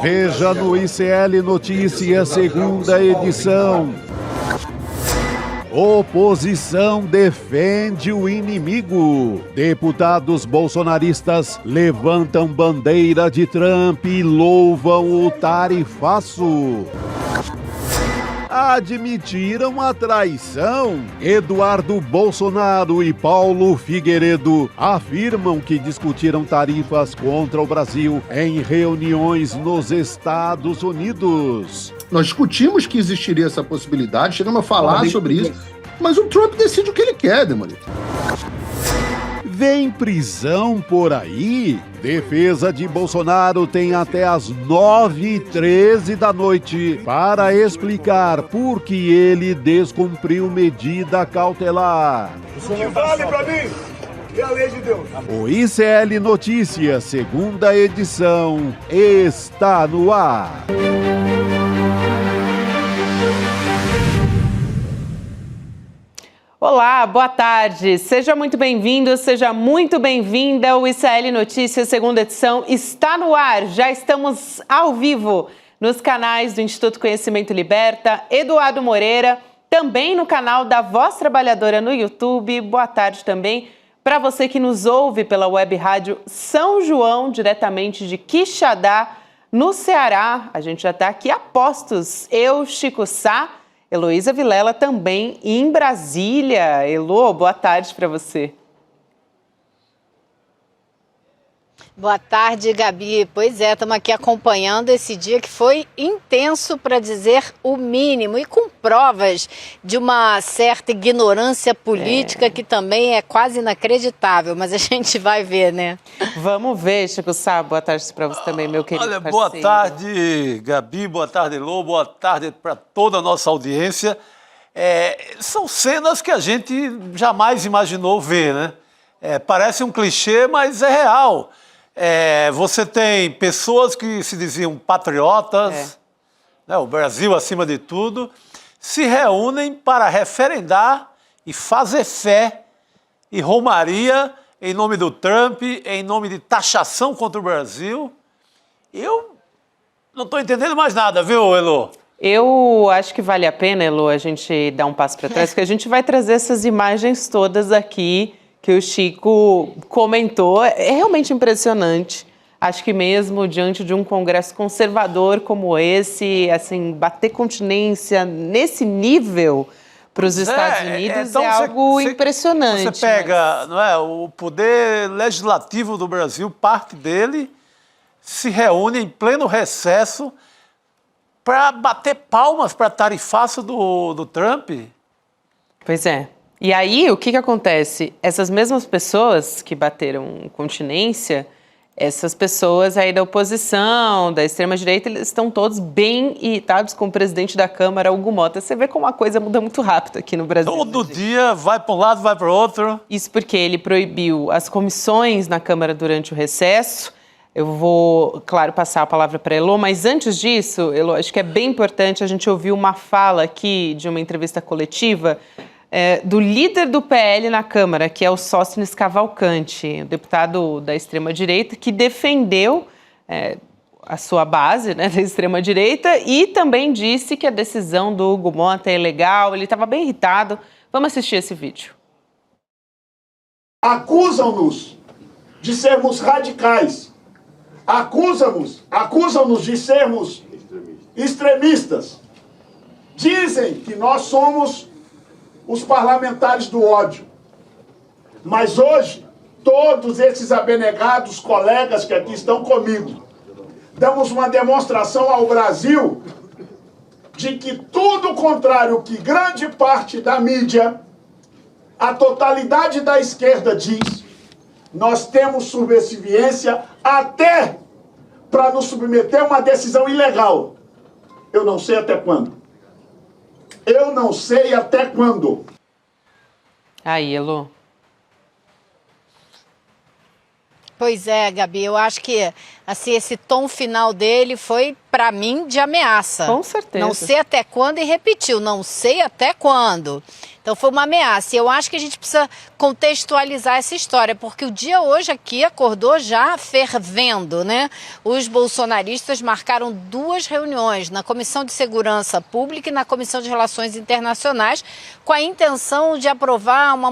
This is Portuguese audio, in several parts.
Veja no ICL Notícias, segunda edição. Oposição defende o inimigo. Deputados bolsonaristas levantam bandeira de Trump e louvam o tarifaço. Admitiram a traição. Eduardo Bolsonaro e Paulo Figueiredo afirmam que discutiram tarifas contra o Brasil em reuniões nos Estados Unidos. Nós discutimos que existiria essa possibilidade, chegamos a falar sobre isso, mas o Trump decide o que ele quer, Demolito. Vem prisão por aí? Defesa de Bolsonaro tem até as 9h13 da noite para explicar por que ele descumpriu medida cautelar. O que vale pra mim é a lei de Deus. O ICL Notícias, segunda edição, está no ar. Olá, boa tarde. Seja muito bem-vindo, seja muito bem-vinda. O ICL Notícias, segunda edição, está no ar. Já estamos ao vivo nos canais do Instituto Conhecimento Liberta, Eduardo Moreira, também no canal da Voz Trabalhadora no YouTube. Boa tarde também para você que nos ouve pela web rádio São João, diretamente de Quixadá, no Ceará. A gente já está aqui a postos. Eu, Chico Sá, Heloísa Vilela também em Brasília. Elô, boa tarde para você. Boa tarde, Gabi. Pois é, estamos aqui acompanhando esse dia que foi intenso, para dizer o mínimo, e com provas de uma certa ignorância política que também é quase inacreditável, mas a gente vai ver, né? Vamos ver, Chico Sá. Boa tarde para você também, meu querido parceiro. Boa tarde, Gabi, boa tarde, Elô, boa tarde para toda a nossa audiência. São cenas que a gente jamais imaginou ver, né? Parece um clichê, mas é real. Você tem pessoas que se diziam patriotas, né, o Brasil acima de tudo, se reúnem para referendar e fazer fé e romaria em nome do Trump, em nome de taxação contra o Brasil. Eu não estou entendendo mais nada, viu, Elô? Eu acho que vale a pena, Elô, a gente dar um passo para trás, porque a gente vai trazer essas imagens todas aqui que o Chico comentou. É realmente impressionante. Acho que mesmo diante de um congresso conservador como esse, assim, bater continência nesse nível para os Estados Unidos então algo impressionante. Você pega, não é, o poder legislativo do Brasil, parte dele se reúne em pleno recesso para bater palmas para tarifaço do Trump. Pois é. E aí, o que acontece? Essas mesmas pessoas que bateram continência, essas pessoas aí da oposição, da extrema-direita, eles estão todos bem irritados com o presidente da Câmara, Hugo Motta. Você vê como a coisa muda muito rápido aqui no Brasil. Todo dia vai para um lado, vai para o outro. Isso porque ele proibiu as comissões na Câmara durante o recesso. Eu vou, claro, passar a palavra para a Elô, mas antes disso, Elô, acho que é bem importante a gente ouvir uma fala aqui de uma entrevista coletiva do líder do PL na Câmara, que é o Sóstenes Cavalcante, o deputado da extrema-direita, que defendeu a sua base, né, da extrema-direita, e também disse que a decisão do Hugo Motta é ilegal. Ele estava bem irritado. Vamos assistir esse vídeo. Acusam-nos de sermos radicais. Acusam-nos de sermos extremistas. Dizem que nós somos os parlamentares do ódio. Mas hoje, todos esses abnegados colegas que aqui estão comigo, damos uma demonstração ao Brasil de que tudo o contrário que grande parte da mídia, a totalidade da esquerda diz, nós temos subserviência até para nos submeter a uma decisão ilegal. Eu não sei até quando. Eu não sei até quando. Aí, Elô. Pois é, Gabi, eu acho que assim, esse tom final dele foi, para mim, de ameaça. Com certeza. Não sei até quando, e repetiu, não sei até quando. Então foi uma ameaça. E eu acho que a gente precisa contextualizar essa história, porque o dia hoje aqui acordou já fervendo, né? Os bolsonaristas marcaram 2 reuniões na Comissão de Segurança Pública e na Comissão de Relações Internacionais, com a intenção de aprovar uma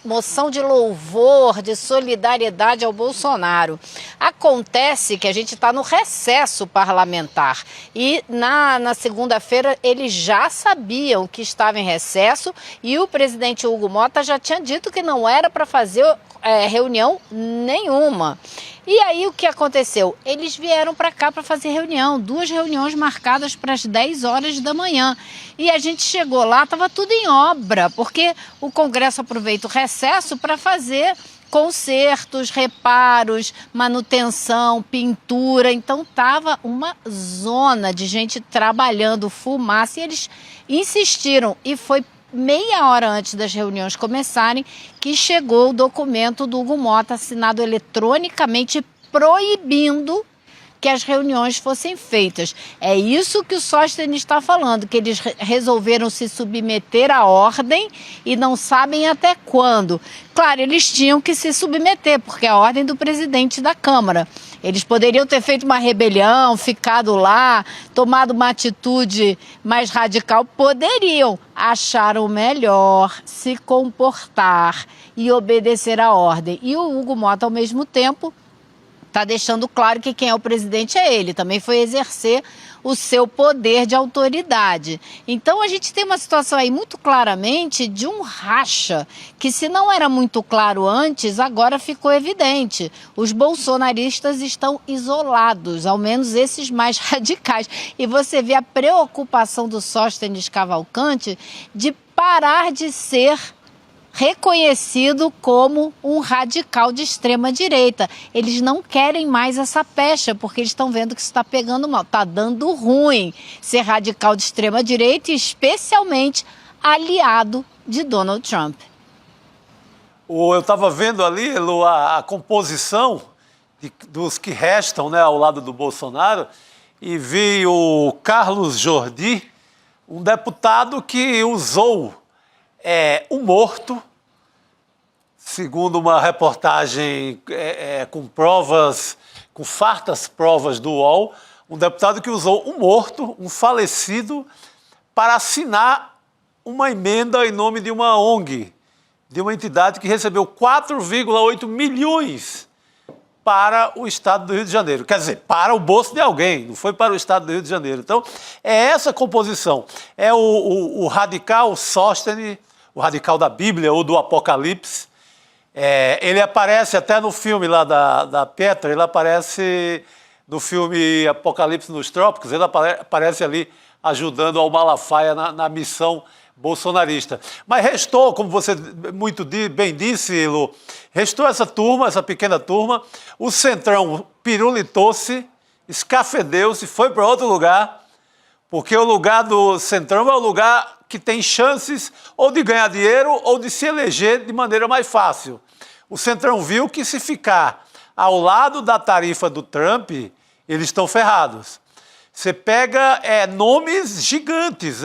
moção de louvor, de solidariedade ao Bolsonaro. Acontece que a gente está no recesso parlamentar e na segunda-feira eles já sabiam que estava em recesso e o presidente Hugo Mota já tinha dito que não era para fazer reunião nenhuma. E aí o que aconteceu? Eles vieram para cá para fazer reunião, 2 reuniões marcadas para as 10 horas da manhã. E a gente chegou lá, estava tudo em obra, porque o Congresso aproveita o recesso para fazer consertos, reparos, manutenção, pintura. Então estava uma zona de gente trabalhando, fumaça, e eles insistiram. E foi meia hora antes das reuniões começarem que chegou o documento do Hugo Mota assinado eletronicamente proibindo que as reuniões fossem feitas. É isso que o Sóstenes está falando, que eles resolveram se submeter à ordem e não sabem até quando. Claro, eles tinham que se submeter, porque é a ordem do presidente da Câmara. Eles poderiam ter feito uma rebelião, ficado lá, tomado uma atitude mais radical. Poderiam. Acharam melhor se comportar e obedecer à ordem. E o Hugo Mota, ao mesmo tempo, está deixando claro que quem é o presidente é ele. Também foi exercer o seu poder de autoridade. Então a gente tem uma situação aí muito claramente de um racha, que se não era muito claro antes, agora ficou evidente. Os bolsonaristas estão isolados, ao menos esses mais radicais. E você vê a preocupação do Sóstenes Cavalcante de parar de ser reconhecido como um radical de extrema-direita. Eles não querem mais essa pecha, porque eles estão vendo que isso está pegando mal, está dando ruim ser radical de extrema-direita, e especialmente aliado de Donald Trump. Eu estava vendo ali, Lu, a composição dos que restam, né, ao lado do Bolsonaro, e vi o Carlos Jordi, um deputado que usou o morto, segundo uma reportagem com provas, com fartas provas do UOL, um deputado que usou um morto, um falecido, para assinar uma emenda em nome de uma ONG, de uma entidade que recebeu 4,8 milhões para o Estado do Rio de Janeiro. Quer dizer, para o bolso de alguém, não foi para o Estado do Rio de Janeiro. Então, é essa composição. É o radical Sóstenes, o radical da Bíblia ou do Apocalipse. Ele aparece até no filme lá da Petra, ele aparece no filme Apocalipse nos Trópicos, ele aparece ali ajudando ao Malafaia na missão bolsonarista. Mas restou, como você muito bem disse, Lu, restou essa turma, essa pequena turma, o Centrão pirulitou-se, escafedeu-se, foi para outro lugar, porque o lugar do Centrão é o lugar que tem chances ou de ganhar dinheiro ou de se eleger de maneira mais fácil. O Centrão viu que se ficar ao lado da tarifa do Trump, eles estão ferrados. Você pega nomes gigantes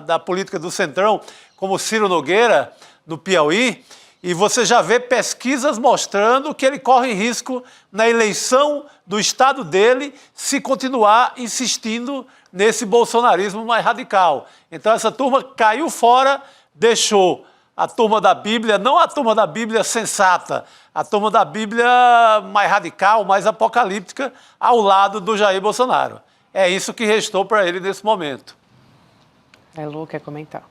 da política do Centrão, como Ciro Nogueira, no Piauí, e você já vê pesquisas mostrando que ele corre risco na eleição do estado dele se continuar insistindo nesse bolsonarismo mais radical. Então essa turma caiu fora, deixou a turma da Bíblia, não a turma da Bíblia sensata, a turma da Bíblia mais radical, mais apocalíptica, ao lado do Jair Bolsonaro. É isso que restou para ele nesse momento. Lu quer comentar.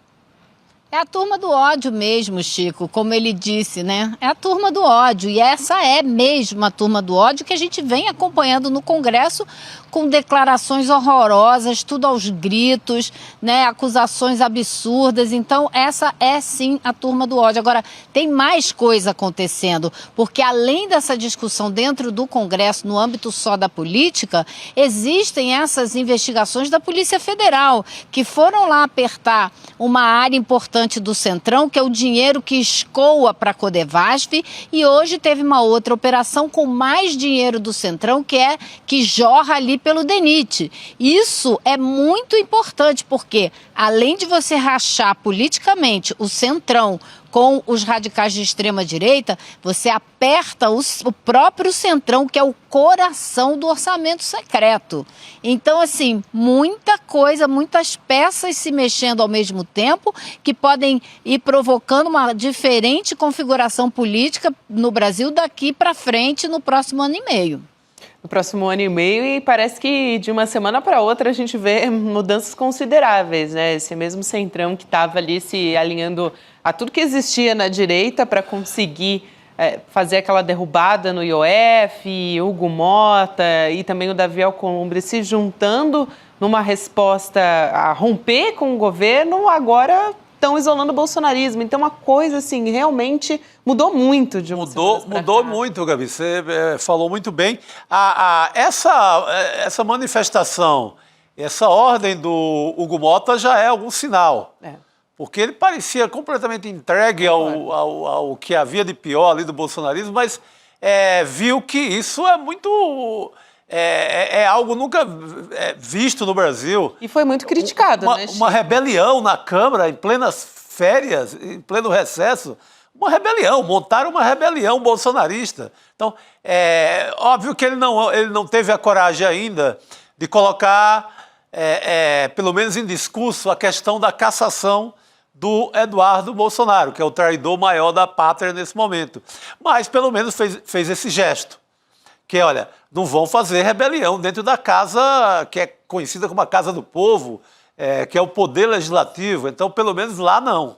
É a turma do ódio mesmo, Chico, como ele disse, né? É a turma do ódio, e essa é mesmo a turma do ódio que a gente vem acompanhando no Congresso com declarações horrorosas, tudo aos gritos, né? Acusações absurdas. Então, essa é sim a turma do ódio. Agora, tem mais coisa acontecendo, porque além dessa discussão dentro do Congresso, no âmbito só da política, existem essas investigações da Polícia Federal, que foram lá apertar uma área importante importante do Centrão, que é o dinheiro que escoa para a Codevasf, e hoje teve uma outra operação com mais dinheiro do Centrão, que jorra ali pelo DENIT. Isso é muito importante, porque além de você rachar politicamente o Centrão com os radicais de extrema-direita, você aperta o próprio Centrão, que é o coração do orçamento secreto. Então, assim, muita coisa, muitas peças se mexendo ao mesmo tempo, que podem ir provocando uma diferente configuração política no Brasil daqui para frente no próximo ano e meio. No próximo ano e meio, e parece que de uma semana para outra a gente vê mudanças consideráveis, né? Esse mesmo Centrão que estava ali se alinhando a tudo que existia na direita para conseguir fazer aquela derrubada no IOF, Hugo Mota e também o Davi Alcolumbre se juntando numa resposta a romper com o governo, agora estão isolando o bolsonarismo. Então, uma coisa, assim, realmente mudou muito de uma semana pra cá. Mudou muito, Gabi. Você falou muito bem. Essa manifestação, essa ordem do Hugo Mota já é algum sinal. Porque ele parecia completamente entregue ao que havia de pior ali do bolsonarismo, mas viu que isso é muito... É algo nunca visto no Brasil. E foi muito criticado, né, Chico? Uma rebelião na Câmara, em plenas férias, em pleno recesso. Uma rebelião, montaram uma rebelião bolsonarista. Então, óbvio que ele não teve a coragem ainda de colocar, pelo menos em discurso, a questão da cassação do Eduardo Bolsonaro, que é o traidor maior da pátria nesse momento. Mas, pelo menos, fez esse gesto. Que, olha, não vão fazer rebelião dentro da casa que é conhecida como a Casa do Povo, que é o Poder Legislativo. Então, pelo menos lá, não.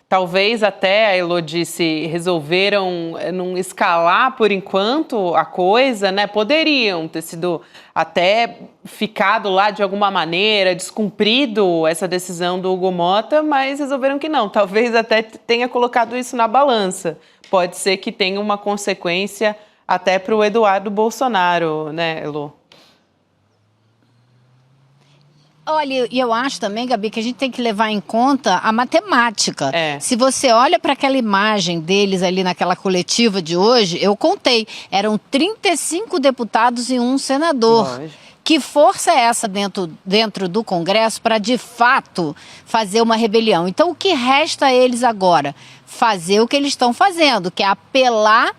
Talvez até, a Elô disse, resolveram não escalar por enquanto a coisa, né? Poderiam ter sido até ficado lá de alguma maneira, descumprido essa decisão do Hugo Mota, mas resolveram que não. Talvez até tenha colocado isso na balança. Pode ser que tenha uma consequência até para o Eduardo Bolsonaro, né, Elô? Olha, e eu acho também, Gabi, que a gente tem que levar em conta a matemática. Se você olha para aquela imagem deles ali naquela coletiva de hoje, eu contei, eram 35 deputados e um senador. Que força é essa dentro do Congresso para, de fato, fazer uma rebelião? Então, o que resta a eles agora? Fazer o que eles estão fazendo, que é apelar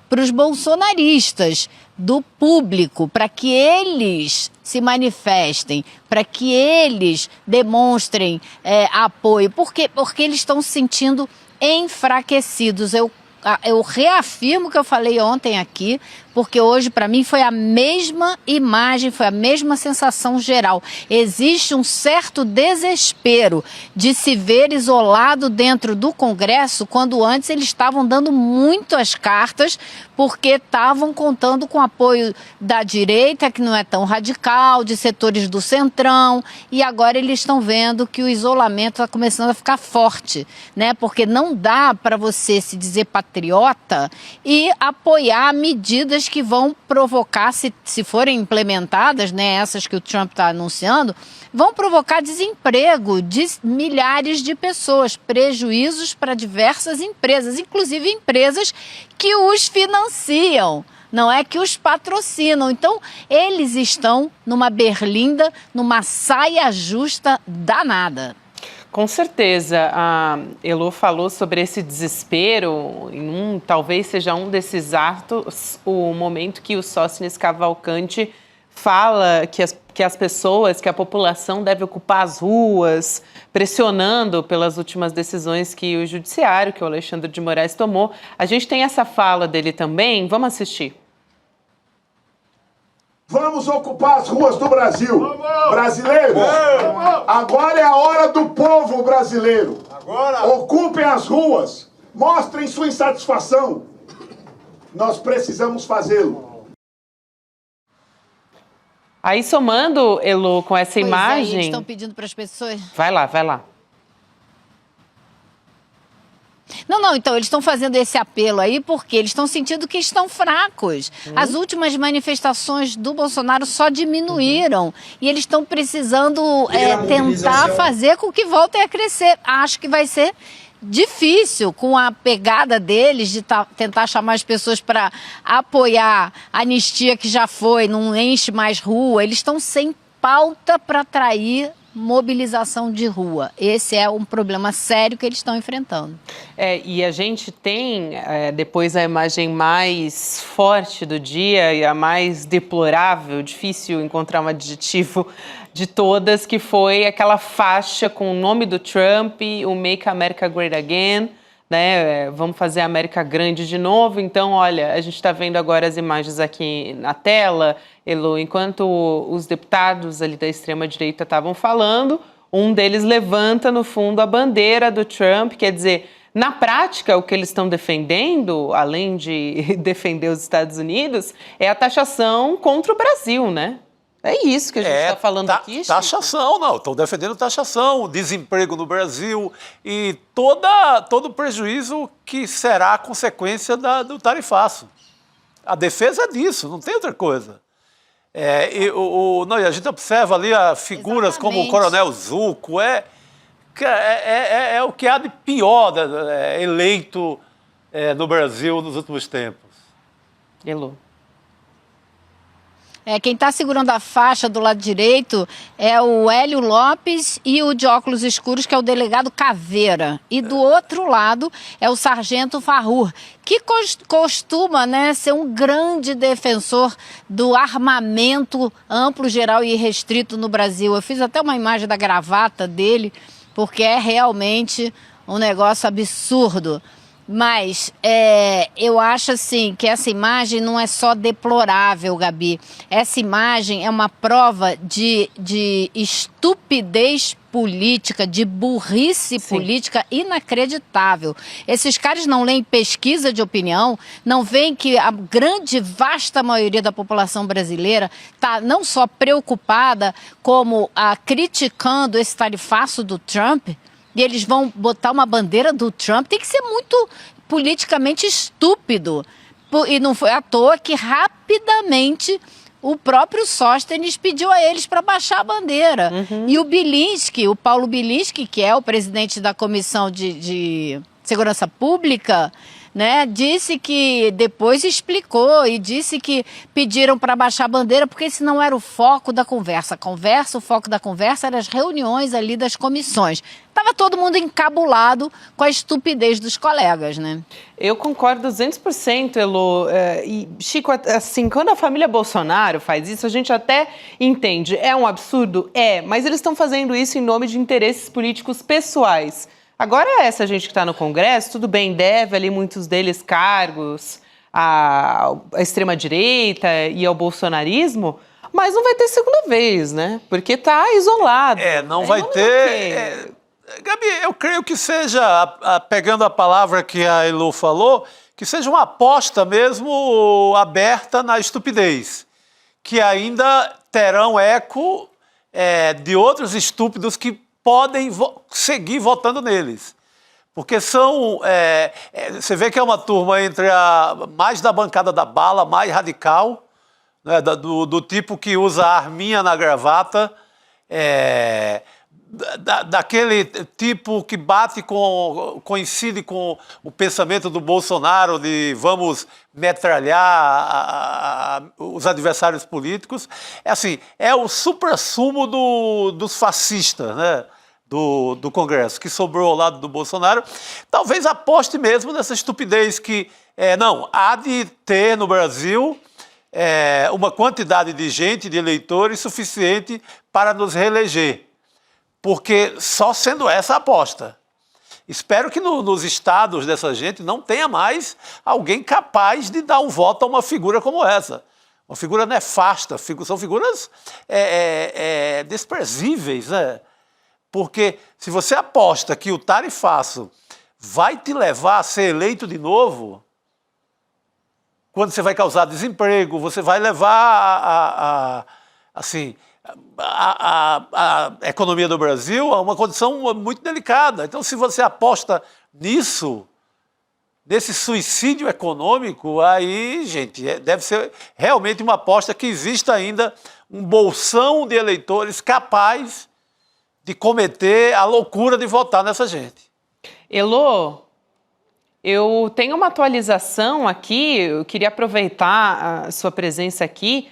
para os bolsonaristas do público, para que eles se manifestem, para que eles demonstrem apoio, porque eles estão se sentindo enfraquecidos. Eu reafirmo o que eu falei ontem aqui, porque hoje, para mim, foi a mesma imagem, foi a mesma sensação geral. Existe um certo desespero de se ver isolado dentro do Congresso, quando antes eles estavam dando muito as cartas, porque estavam contando com o apoio da direita, que não é tão radical, de setores do Centrão, e agora eles estão vendo que o isolamento está começando a ficar forte, né? Porque não dá para você se dizer patriota e apoiar medidas que vão provocar, se forem implementadas, né, essas que o Trump está anunciando, vão provocar desemprego de milhares de pessoas, prejuízos para diversas empresas, inclusive empresas que os financiam, não é que os patrocinam. Então, eles estão numa berlinda, numa saia justa danada. Com certeza, a Elô falou sobre esse desespero, talvez seja um desses atos, o momento que o Sóstenes Cavalcante fala que as pessoas, que a população deve ocupar as ruas, pressionando pelas últimas decisões que o judiciário, que o Alexandre de Moraes tomou. A gente tem essa fala dele também, vamos assistir. Vamos ocupar as ruas do Brasil. Brasileiros, agora é a hora do povo brasileiro. Ocupem as ruas, mostrem sua insatisfação. Nós precisamos fazê-lo. Aí, somando, Elô, com essa imagem... eles estão pedindo para as pessoas... Vai lá. Não, então eles estão fazendo esse apelo aí porque eles estão sentindo que estão fracos. As últimas manifestações do Bolsonaro só diminuíram e eles estão precisando tentar fazer com que voltem a crescer. Acho que vai ser difícil com a pegada deles de tentar chamar as pessoas para apoiar a anistia que já foi, não enche mais rua. Eles estão sem pauta para atrair mobilização de rua. Esse é um problema sério que eles estão enfrentando. E a gente tem, depois a imagem mais forte do dia e a mais deplorável, difícil encontrar um adjetivo de todas, que foi aquela faixa com o nome do Trump, o Make America Great Again, né? Vamos fazer a América grande de novo. Então, olha, a gente está vendo agora as imagens aqui na tela, Elo, enquanto os deputados ali da extrema-direita estavam falando, um deles levanta, no fundo, a bandeira do Trump, quer dizer, na prática, o que eles estão defendendo, além de defender os Estados Unidos, é a taxação contra o Brasil, né? É isso que a gente está falando aqui, Chico? Taxação, não. Estão defendendo taxação, desemprego no Brasil e todo o prejuízo que será a consequência do tarifaço. A defesa é disso, não tem outra coisa. A gente observa ali figuras como o Coronel Zucco, é o que há de pior eleito no Brasil nos últimos tempos. Elo. Quem está segurando a faixa do lado direito é o Hélio Lopes e o de óculos escuros, que é o delegado Caveira. E do outro lado é o sargento Farrur, que costuma, né, ser um grande defensor do armamento amplo, geral e irrestrito no Brasil. Eu fiz até uma imagem da gravata dele, porque é realmente um negócio absurdo. Mas eu acho assim que essa imagem não é só deplorável, Gabi. Essa imagem é uma prova de estupidez política, de burrice política inacreditável. Esses caras não leem pesquisa de opinião, não veem que a grande, vasta maioria da população brasileira está não só preocupada, como criticando esse tarifaço do Trump. E eles vão botar uma bandeira do Trump. Tem que ser muito politicamente estúpido. E não foi à toa que rapidamente o próprio Sóstenes pediu a eles para baixar a bandeira. E o Bilinski, o Paulo Bilinski, que é o presidente da Comissão de Segurança Pública, né, disse que depois explicou e disse que pediram para baixar a bandeira porque esse não era o foco da conversa. O foco da conversa eram as reuniões ali das comissões. Estava todo mundo encabulado com a estupidez dos colegas, né? Eu concordo 200%, Elo. E, Chico, assim, quando a família Bolsonaro faz isso, a gente até entende. É um absurdo? Mas eles estão fazendo isso em nome de interesses políticos pessoais. Agora, essa gente que está no Congresso, tudo bem, deve ali muitos deles cargos à extrema-direita e ao bolsonarismo, mas não vai ter segunda vez, né? Porque está isolado. Não vai ter... Gabi, eu creio que seja, pegando a palavra que a Elo falou, que seja uma aposta mesmo aberta na estupidez, que ainda terão eco de outros estúpidos que podem seguir votando neles. Porque são... você vê que é uma turma entre mais da bancada da bala, mais radical, né, do tipo que usa a arminha na gravata, daquele tipo que coincide com o pensamento do Bolsonaro de vamos metralhar os adversários políticos. É o suprassumo dos fascistas, né, do Congresso, que sobrou ao lado do Bolsonaro. Talvez aposte mesmo nessa estupidez que há de ter no Brasil uma quantidade de gente, de eleitores suficiente para nos reeleger. Porque só sendo essa a aposta. Espero que nos estados dessa gente não tenha mais alguém capaz de dar um voto a uma figura como essa. Uma figura nefasta, são figuras desprezíveis, né? Porque se você aposta que o tarifaço vai te levar a ser eleito de novo, quando você vai causar desemprego, você vai levar a economia do Brasil a uma condição muito delicada. Então, se você aposta nisso, desse suicídio econômico, aí, gente, deve ser realmente uma aposta que exista ainda um bolsão de eleitores capaz de cometer a loucura de votar nessa gente. Elô, eu tenho uma atualização aqui, eu queria aproveitar a sua presença aqui.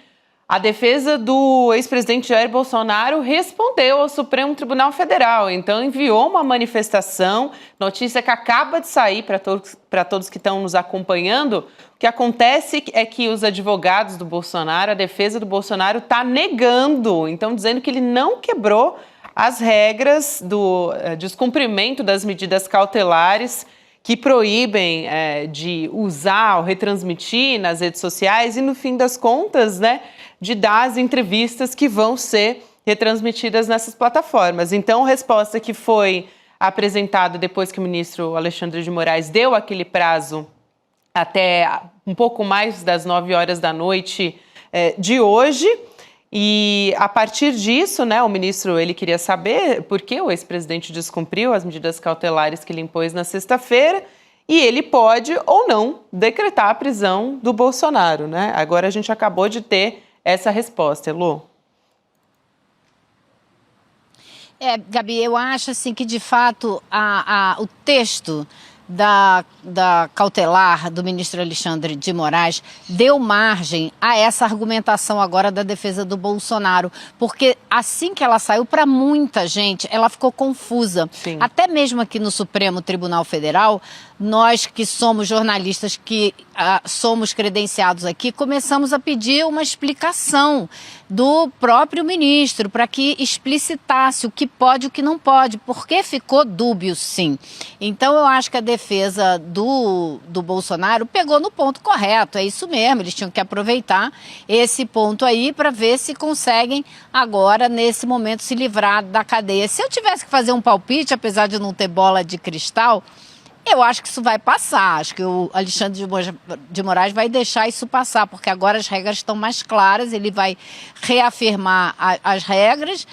A defesa do ex-presidente Jair Bolsonaro respondeu ao Supremo Tribunal Federal, então enviou uma manifestação, notícia que acaba de sair para todos que estão nos acompanhando. O que acontece é que os advogados do Bolsonaro, a defesa do Bolsonaro, está negando, então dizendo que ele não quebrou as regras do descumprimento das medidas cautelares que proíbem de usar ou retransmitir nas redes sociais e, no fim das contas, né, de dar as entrevistas que vão ser retransmitidas nessas plataformas. Então, a resposta que foi apresentada depois que o ministro Alexandre de Moraes deu aquele prazo até um pouco mais das 9 horas da noite de hoje. E, a partir disso, né, o ministro ele queria saber por que o ex-presidente descumpriu as medidas cautelares que ele impôs na sexta-feira e ele pode ou não decretar a prisão do Bolsonaro, né? Agora a gente acabou de ter essa resposta, Elô. Gabi, eu acho assim, que, de fato, o texto da cautelar do ministro Alexandre de Moraes deu margem a essa argumentação agora da defesa do Bolsonaro, porque assim que ela saiu, para muita gente, ela ficou confusa. Sim. Até mesmo aqui no Supremo Tribunal Federal, nós que somos jornalistas, que somos credenciados aqui, começamos a pedir uma explicação do próprio ministro para que explicitasse o que pode e o que não pode, porque ficou dúbio, sim. Então, eu acho que a defesa do Bolsonaro pegou no ponto correto, é isso mesmo, eles tinham que aproveitar esse ponto aí para ver se conseguem agora, nesse momento, se livrar da cadeia. Se eu tivesse que fazer um palpite, apesar de não ter bola de cristal, eu acho que isso vai passar, acho que o Alexandre de Moraes vai deixar isso passar, porque agora as regras estão mais claras, ele vai reafirmar as regras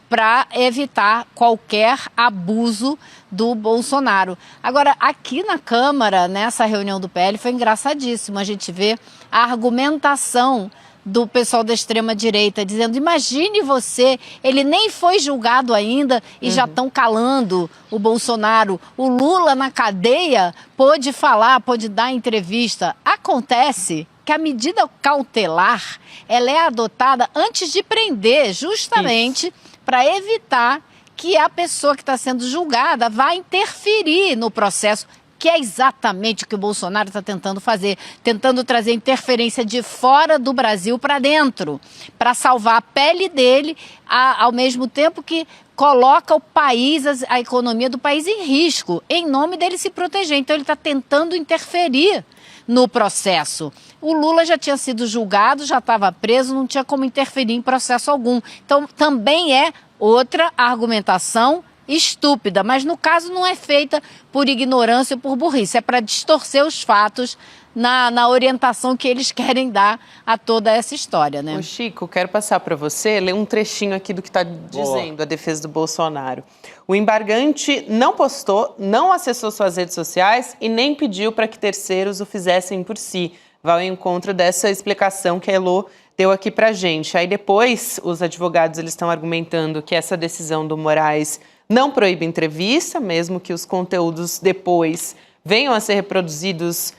para evitar qualquer abuso do Bolsonaro. Agora, aqui na Câmara, nessa reunião do PL, foi engraçadíssimo a gente ver a argumentação do pessoal da extrema-direita, dizendo, imagine você, ele nem foi julgado ainda e já estão calando o Bolsonaro. O Lula na cadeia pôde falar, pôde dar entrevista. Acontece que a medida cautelar, ela é adotada antes de prender, justamente para evitar que a pessoa que está sendo julgada vá interferir no processo, que é exatamente o que o Bolsonaro está tentando fazer, tentando trazer interferência de fora do Brasil para dentro, para salvar a pele dele, ao mesmo tempo que coloca o país, a economia do país em risco, em nome dele se proteger. Então ele está tentando interferir no processo. O Lula já tinha sido julgado, já estava preso, não tinha como interferir em processo algum. Então também é outra argumentação estúpida, mas no caso não é feita por ignorância ou por burrice, é para distorcer os fatos na orientação que eles querem dar a toda essa história, né? Ô Chico, quero passar para você, ler um trechinho aqui do que está dizendo a defesa do Bolsonaro. O embargante não postou, não acessou suas redes sociais e nem pediu para que terceiros o fizessem por si. Vai ao encontro dessa explicação que a Elô deu aqui para a gente. Aí depois, os advogados eles estão argumentando que essa decisão do Moraes não proíbe entrevista, mesmo que os conteúdos depois venham a ser reproduzidos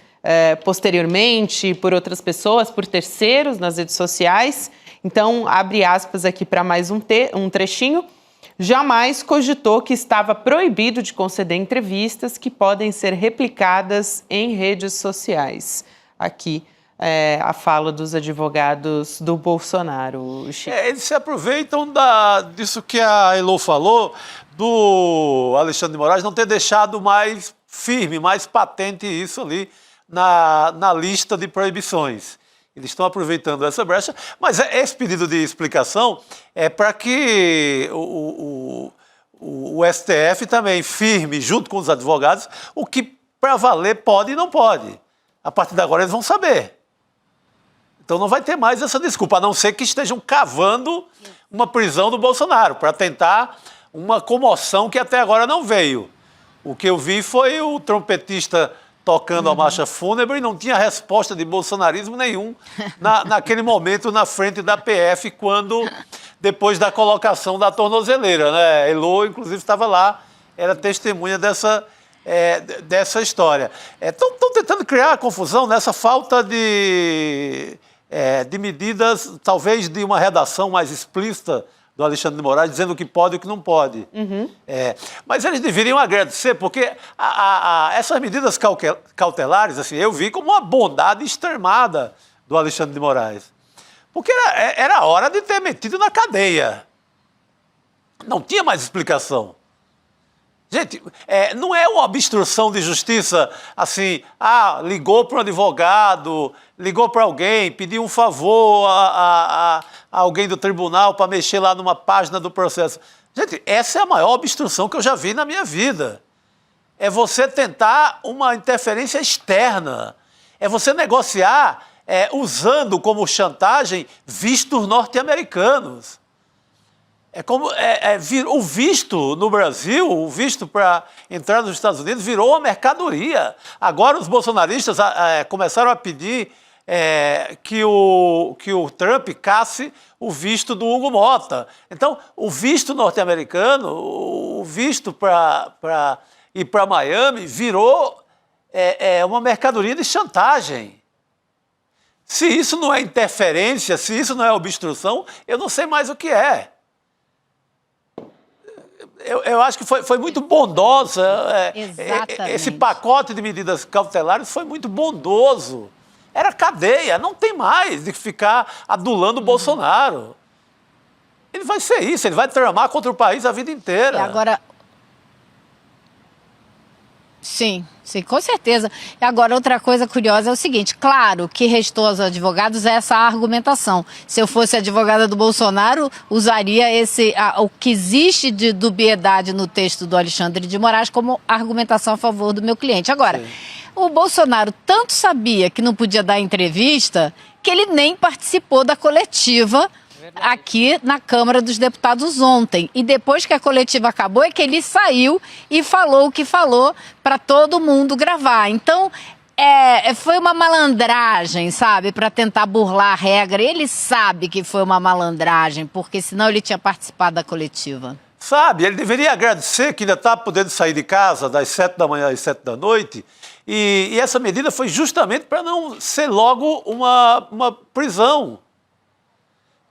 posteriormente por outras pessoas, por terceiros nas redes sociais. Então, abre aspas aqui para mais um trechinho. Jamais cogitou que estava proibido de conceder entrevistas que podem ser replicadas em redes sociais. Aqui a fala dos advogados do Bolsonaro. Eles se aproveitam disso que a Elô falou, do Alexandre de Moraes não ter deixado mais firme, mais patente isso ali na lista de proibições. Eles estão aproveitando essa brecha, mas esse pedido de explicação é para que o STF também firme, junto com os advogados, o que para valer pode e não pode. A partir de agora eles vão saber. Então não vai ter mais essa desculpa, a não ser que estejam cavando uma prisão do Bolsonaro, para tentar uma comoção que até agora não veio. O que eu vi foi o trompetista tocando a marcha fúnebre e não tinha resposta de bolsonarismo nenhum naquele momento na frente da PF, depois da colocação da tornozeleira, né? Elô, inclusive, estava lá, era testemunha dessa história. Estão tentando criar confusão nessa falta de medidas, talvez de uma redação mais explícita do Alexandre de Moraes, dizendo o que pode e o que não pode. Mas eles deveriam agradecer, porque essas medidas cautelares, assim, eu vi como uma bondade extremada do Alexandre de Moraes. Porque era hora de ter metido na cadeia. Não tinha mais explicação. Gente, não é uma obstrução de justiça assim, ligou para um advogado, ligou para alguém, pediu um favor a alguém do tribunal para mexer lá numa página do processo. Gente, essa é a maior obstrução que eu já vi na minha vida. É você tentar uma interferência externa. É você negociar usando como chantagem vistos norte-americanos. O visto no Brasil, o visto para entrar nos Estados Unidos virou uma mercadoria. Agora os bolsonaristas começaram a pedir que o Trump casse o visto do Hugo Mota. Então, o visto norte-americano, o visto para ir para Miami virou uma mercadoria de chantagem. Se isso não é interferência, se isso não é obstrução, eu não sei mais o que é. Eu acho que foi muito bondosa. Esse pacote de medidas cautelares foi muito bondoso. Era cadeia, não tem mais de ficar adulando o Bolsonaro. Ele vai ser isso, ele vai tramar contra o país a vida inteira. E agora... Sim, com certeza. E agora, outra coisa curiosa é o seguinte, claro que restou aos advogados essa argumentação. Se eu fosse advogada do Bolsonaro, usaria o que existe de dubiedade no texto do Alexandre de Moraes como argumentação a favor do meu cliente. Agora, sim, o Bolsonaro tanto sabia que não podia dar entrevista que ele nem participou da coletiva aqui na Câmara dos Deputados ontem. E depois que a coletiva acabou é que ele saiu e falou o que falou para todo mundo gravar. Então, foi uma malandragem, sabe, para tentar burlar a regra. Ele sabe que foi uma malandragem, porque senão ele tinha participado da coletiva. Sabe, ele deveria agradecer que ainda está podendo sair de casa das 7 da manhã às 7 da noite. E essa medida foi justamente para não ser logo uma prisão.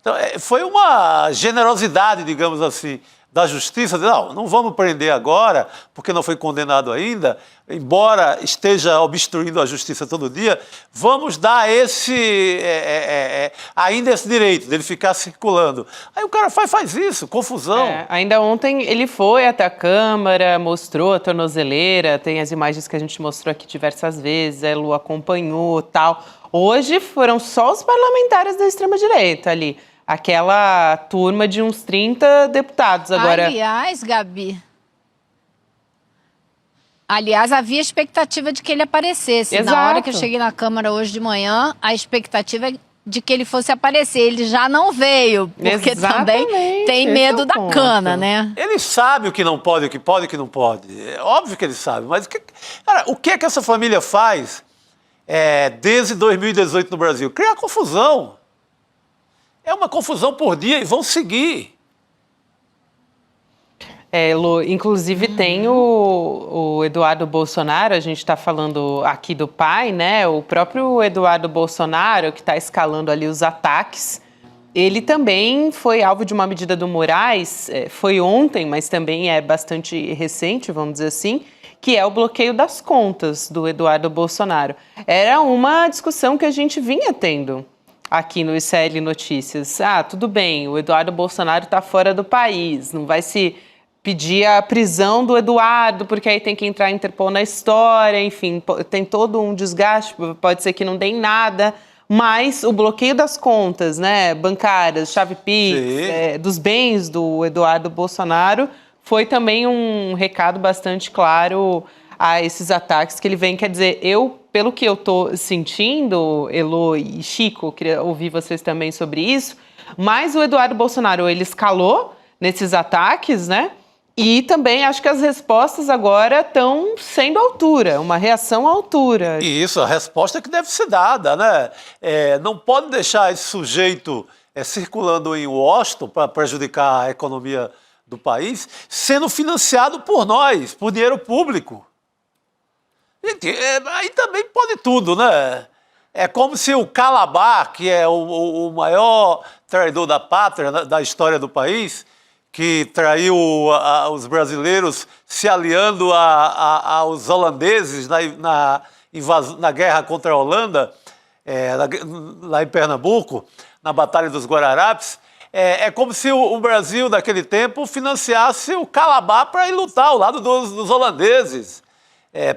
Então, foi uma generosidade, digamos assim, da justiça. Não vamos prender agora, porque não foi condenado ainda, embora esteja obstruindo a justiça todo dia, vamos dar ainda esse direito dele ficar circulando. Aí o cara faz isso, confusão. Ainda ontem ele foi até a Câmara, mostrou a tornozeleira, tem as imagens que a gente mostrou aqui diversas vezes, a Lu acompanhou e tal. Hoje foram só os parlamentares da extrema-direita ali. Aquela turma de uns 30 deputados agora. Aliás, Gabi... havia expectativa de que ele aparecesse. Exato. Na hora que eu cheguei na Câmara hoje de manhã, a expectativa é de que ele fosse aparecer. Ele já não veio, porque também tem medo da cana, né? Ele sabe o que não pode, o que pode e o que não pode. É óbvio que ele sabe, mas o que é que essa família faz desde 2018 no Brasil? Criar confusão. É uma confusão por dia e vão seguir. Lu, inclusive tem o Eduardo Bolsonaro, a gente está falando aqui do pai, né? O próprio Eduardo Bolsonaro, que está escalando ali os ataques, ele também foi alvo de uma medida do Moraes, foi ontem, mas também é bastante recente, vamos dizer assim, que é o bloqueio das contas do Eduardo Bolsonaro. Era uma discussão que a gente vinha tendo aqui no ICL Notícias. Tudo bem, o Eduardo Bolsonaro está fora do país, não vai se pedir a prisão do Eduardo, porque aí tem que entrar a Interpol na história, enfim, tem todo um desgaste, pode ser que não dê em nada, mas o bloqueio das contas, né, bancárias, chave Pix, dos bens do Eduardo Bolsonaro, foi também um recado bastante claro a esses ataques que ele vem. Quer dizer, pelo que eu estou sentindo, Elô e Chico, queria ouvir vocês também sobre isso, mas o Eduardo Bolsonaro, ele escalou nesses ataques, né? E também acho que as respostas agora estão sendo à altura, uma reação à altura. Isso, a resposta que deve ser dada, né? Não pode deixar esse sujeito circulando em Washington para prejudicar a economia do país, sendo financiado por nós, por dinheiro público. Gente, aí também pode tudo, né? É como se o Calabar, que é o maior traidor da pátria, da história do país, que traiu os brasileiros se aliando aos holandeses na guerra contra a Holanda, lá em Pernambuco, na Batalha dos Guararapes. É como se o Brasil, daquele tempo, financiasse o Calabar para ir lutar ao lado dos holandeses,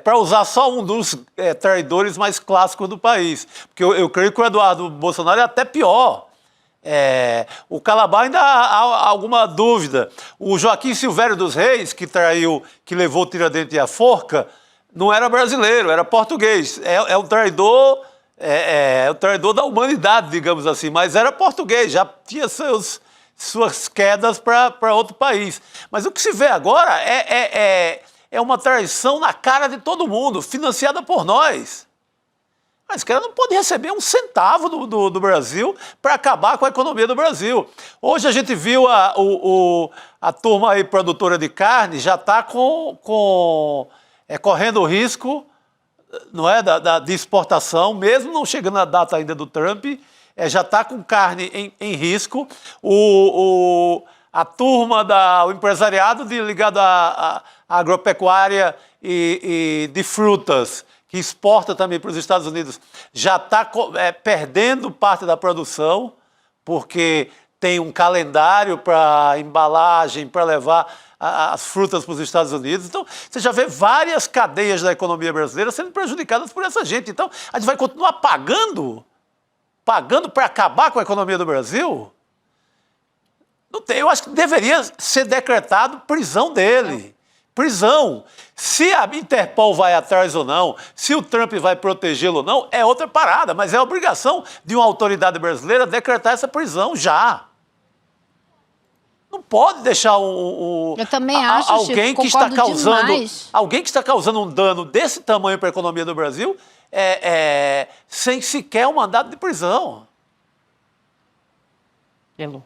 para usar só um dos traidores mais clássicos do país. Porque eu creio que o Eduardo Bolsonaro é até pior. O Calabar ainda há alguma dúvida. O Joaquim Silvério dos Reis, que traiu, que levou o Tiradentes e a forca, não era brasileiro, era português. É um traidor, o traidor da humanidade, digamos assim, mas era português, já tinha suas quedas para outro país. Mas o que se vê agora é uma traição na cara de todo mundo, financiada por nós. Mas esse cara não pode receber um centavo do Brasil para acabar com a economia do Brasil. Hoje a gente viu a turma aí produtora de carne já está correndo o risco, não é, de exportação, mesmo não chegando a data ainda do Trump, já está com carne em risco. A turma o empresariado ligado à agropecuária e de frutas, que exporta também para os Estados Unidos, já está perdendo parte da produção, porque tem um calendário para embalagem, para levar as frutas para os Estados Unidos. Então, você já vê várias cadeias da economia brasileira sendo prejudicadas por essa gente. Então, a gente vai continuar pagando para acabar com a economia do Brasil? Não tem, eu acho que deveria ser decretado prisão dele. Prisão. Se a Interpol vai atrás ou não, se o Trump vai protegê-lo ou não, é outra parada, mas é obrigação de uma autoridade brasileira decretar essa prisão já. Não pode deixar Eu também acho, alguém Chico, que está causando demais. alguém que está causando um dano desse tamanho para a economia do Brasil sem sequer um mandado de prisão. Elo.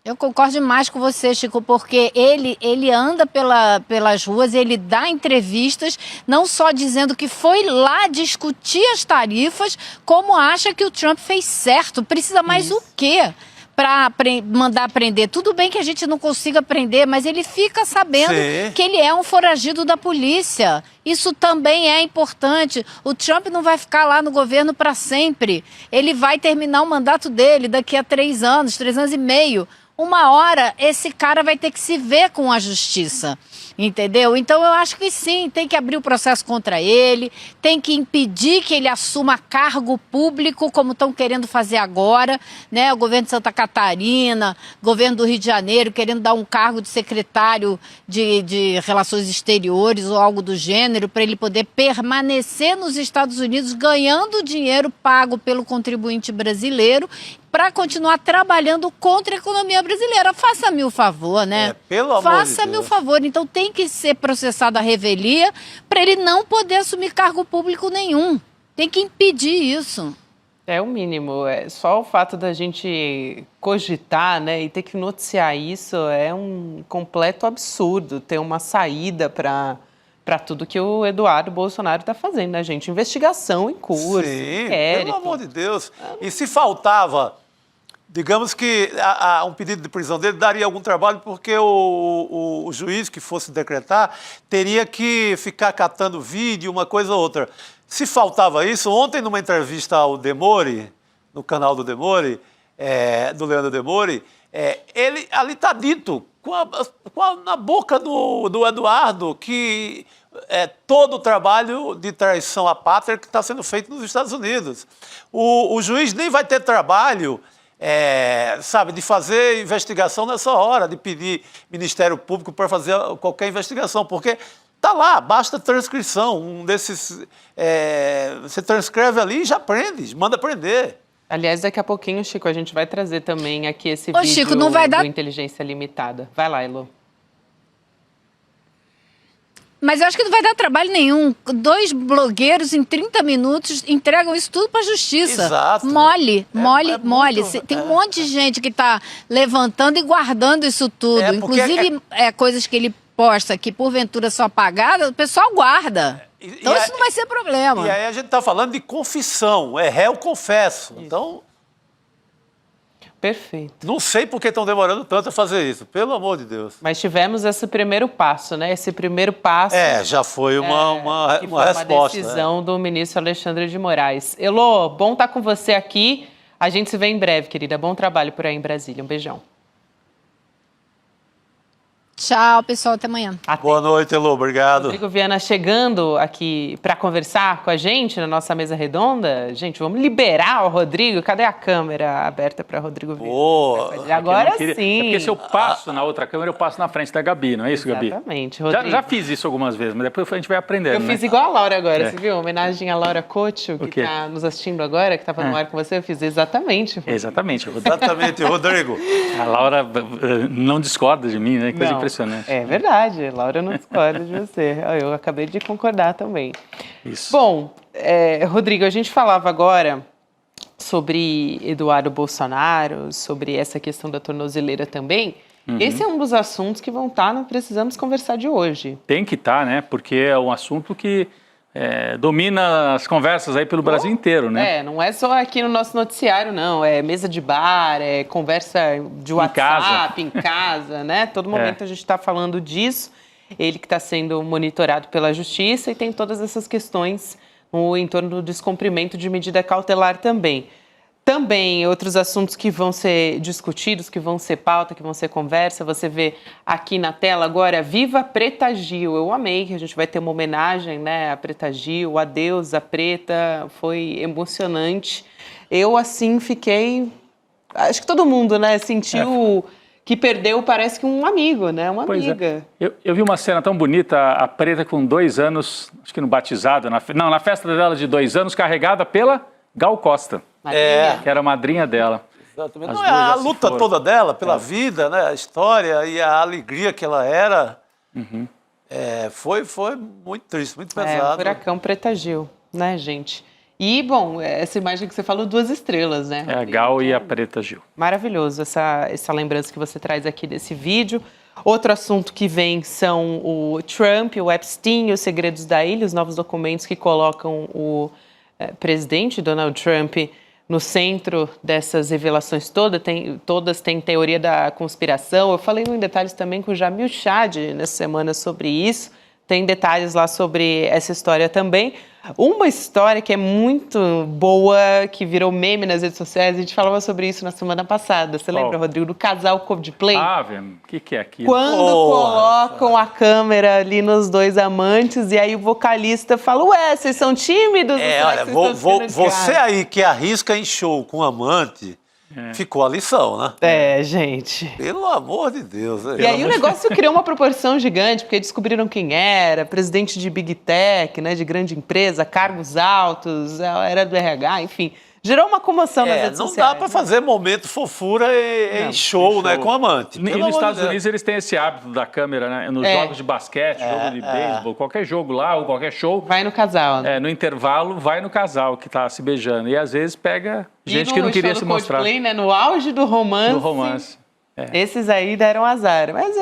Eu concordo demais com você, Chico, porque ele anda pelas ruas, ele dá entrevistas, não só dizendo que foi lá discutir as tarifas, como acha que o Trump fez certo. Precisa mais o quê para mandar prender? Tudo bem que a gente não consiga prender, mas ele fica sabendo que ele é um foragido da polícia. Isso também é importante. O Trump não vai ficar lá no governo para sempre. Ele vai terminar o mandato dele daqui a 3 anos e meio. Uma hora esse cara vai ter que se ver com a justiça, entendeu? Então eu acho que sim, tem que abrir o processo contra ele, tem que impedir que ele assuma cargo público, como estão querendo fazer agora, né? O governo de Santa Catarina, governo do Rio de Janeiro, querendo dar um cargo de secretário de Relações Exteriores ou algo do gênero, para ele poder permanecer nos Estados Unidos ganhando dinheiro pago pelo contribuinte brasileiro, para continuar trabalhando contra a economia brasileira. Faça-me o favor, né? Pelo amor de Deus. Faça-me o favor. Então tem que ser processado a revelia para ele não poder assumir cargo público nenhum. Tem que impedir isso. É o mínimo. Só o fato da gente cogitar, né, e ter que noticiar isso é um completo absurdo. Ter uma saída para tudo que o Eduardo Bolsonaro está fazendo, né, gente? Investigação em curso, inquérito. Pelo amor de Deus. E se faltava, digamos que um pedido de prisão dele daria algum trabalho, porque o juiz que fosse decretar teria que ficar catando vídeo, uma coisa ou outra. Se faltava isso, ontem numa entrevista ao Demore, no canal do Demore, do Leandro Demore, ele ali está dito, na boca do Eduardo, que todo o trabalho de traição à pátria que está sendo feito nos Estados Unidos. O juiz nem vai ter trabalho, de fazer investigação nessa hora, de pedir Ministério Público para fazer qualquer investigação, porque está lá, basta transcrição. Um desses, você transcreve ali e já prende, manda prender. Aliás, daqui a pouquinho, Chico, a gente vai trazer também aqui esse vídeo Chico, não vai dar... do Inteligência Limitada. Vai lá, Elo. Mas eu acho que não vai dar trabalho nenhum. 2 blogueiros em 30 minutos entregam isso tudo para a justiça. Exato. Mole. Muito, Tem um monte de gente que está levantando e guardando isso tudo. Inclusive, coisas que ele posta que porventura são apagadas, o pessoal guarda. Então isso não vai ser problema. E aí a gente está falando de confissão, é réu confesso. Isso. Então... Perfeito. Não sei por que estão demorando tanto a fazer isso, pelo amor de Deus. Mas tivemos esse primeiro passo, né? Esse primeiro passo... Já foi uma resposta. Uma decisão do ministro Alexandre de Moraes. Elô, bom estar com você aqui. A gente se vê em breve, querida. Bom trabalho por aí em Brasília. Um beijão. Tchau, pessoal. Até amanhã. Boa noite, Elô. Obrigado. Rodrigo Viana chegando aqui para conversar com a gente na nossa mesa redonda. Gente, vamos liberar o Rodrigo. Cadê a câmera aberta para Rodrigo Viana? Boa. Agora sim. É porque se eu passo na outra câmera, eu passo na frente da Gabi, não é isso, Gabi? Exatamente, Rodrigo. Já fiz isso algumas vezes, mas depois a gente vai aprendendo. Eu fiz igual a Laura agora, você viu? Homenagem à Laura Couto, que está nos assistindo agora, que estava no ar com você. Eu fiz exatamente. Rodrigo. Exatamente, Rodrigo. A Laura não discorda de mim, né? Coisa impressionante. É verdade, Laura não discorda de você. Eu acabei de concordar também. Isso. Bom, Rodrigo, a gente falava agora sobre Eduardo Bolsonaro, sobre essa questão da tornozeleira também. Esse é um dos assuntos que vão estar no Precisamos Conversar de hoje. Tem que estar, né? Porque é um assunto que domina as conversas aí pelo Brasil inteiro, né? Não é só aqui no nosso noticiário, não. É mesa de bar, é conversa de WhatsApp, em casa, né? Todo momento a gente está falando disso. Ele que está sendo monitorado pela Justiça e tem todas essas questões no entorno do descumprimento de medida cautelar também. Também outros assuntos que vão ser discutidos, que vão ser pauta, que vão ser conversa. Você vê aqui na tela agora, Viva Preta Gil. Eu amei que a gente vai ter uma homenagem, né, à Preta Gil, a deusa preta. Foi emocionante. Eu, assim, fiquei... Acho que todo mundo, né, sentiu que perdeu, parece que um amigo, né, uma amiga. Eu vi uma cena tão bonita, a Preta com 2 anos, acho que no batizado, na festa dela de 2 anos, carregada pela Gal Costa. Que era a madrinha dela. Exatamente. Não, a luta toda dela, pela vida, né? A história e a alegria que ela era, foi muito triste, muito pesado. Furacão Preta Gil, né, gente? E, bom, essa imagem que você falou, 2 estrelas, né? A Gal e a Preta Gil. Maravilhoso essa lembrança que você traz aqui desse vídeo. Outro assunto que vem são o Trump, o Epstein, os segredos da ilha, os novos documentos que colocam o presidente Donald Trump no centro dessas revelações todas têm teoria da conspiração. Eu falei em detalhes também com o Jamil Chad nessa semana sobre isso. Tem detalhes lá sobre essa história também. Uma história que é muito boa, que virou meme nas redes sociais, a gente falava sobre isso na semana passada. Você lembra, Rodrigo, do casal Coldplay? O que é aquilo? Quando colocam a câmera ali nos 2 amantes e aí o vocalista fala, vocês são tímidos? Olha, você aí que arrisca em show com amante... Ficou a lição, né? Gente. Pelo amor de Deus. E aí o negócio criou uma proporção gigante, porque descobriram quem era, presidente de Big Tech, né, de grande empresa, cargos altos, era do RH, enfim. Gerou uma comoção nas redes sociais. Não dá para fazer momento fofura em show, né, com amante. E nos Estados Unidos eles têm esse hábito da câmera, né? Nos jogos de basquete, jogo de beisebol, qualquer jogo lá ou qualquer show. Vai no casal. No intervalo, vai no casal que tá se beijando. E às vezes pega gente que não queria se mostrar. Coldplay, né, no auge do romance. Esses aí deram azar. Mas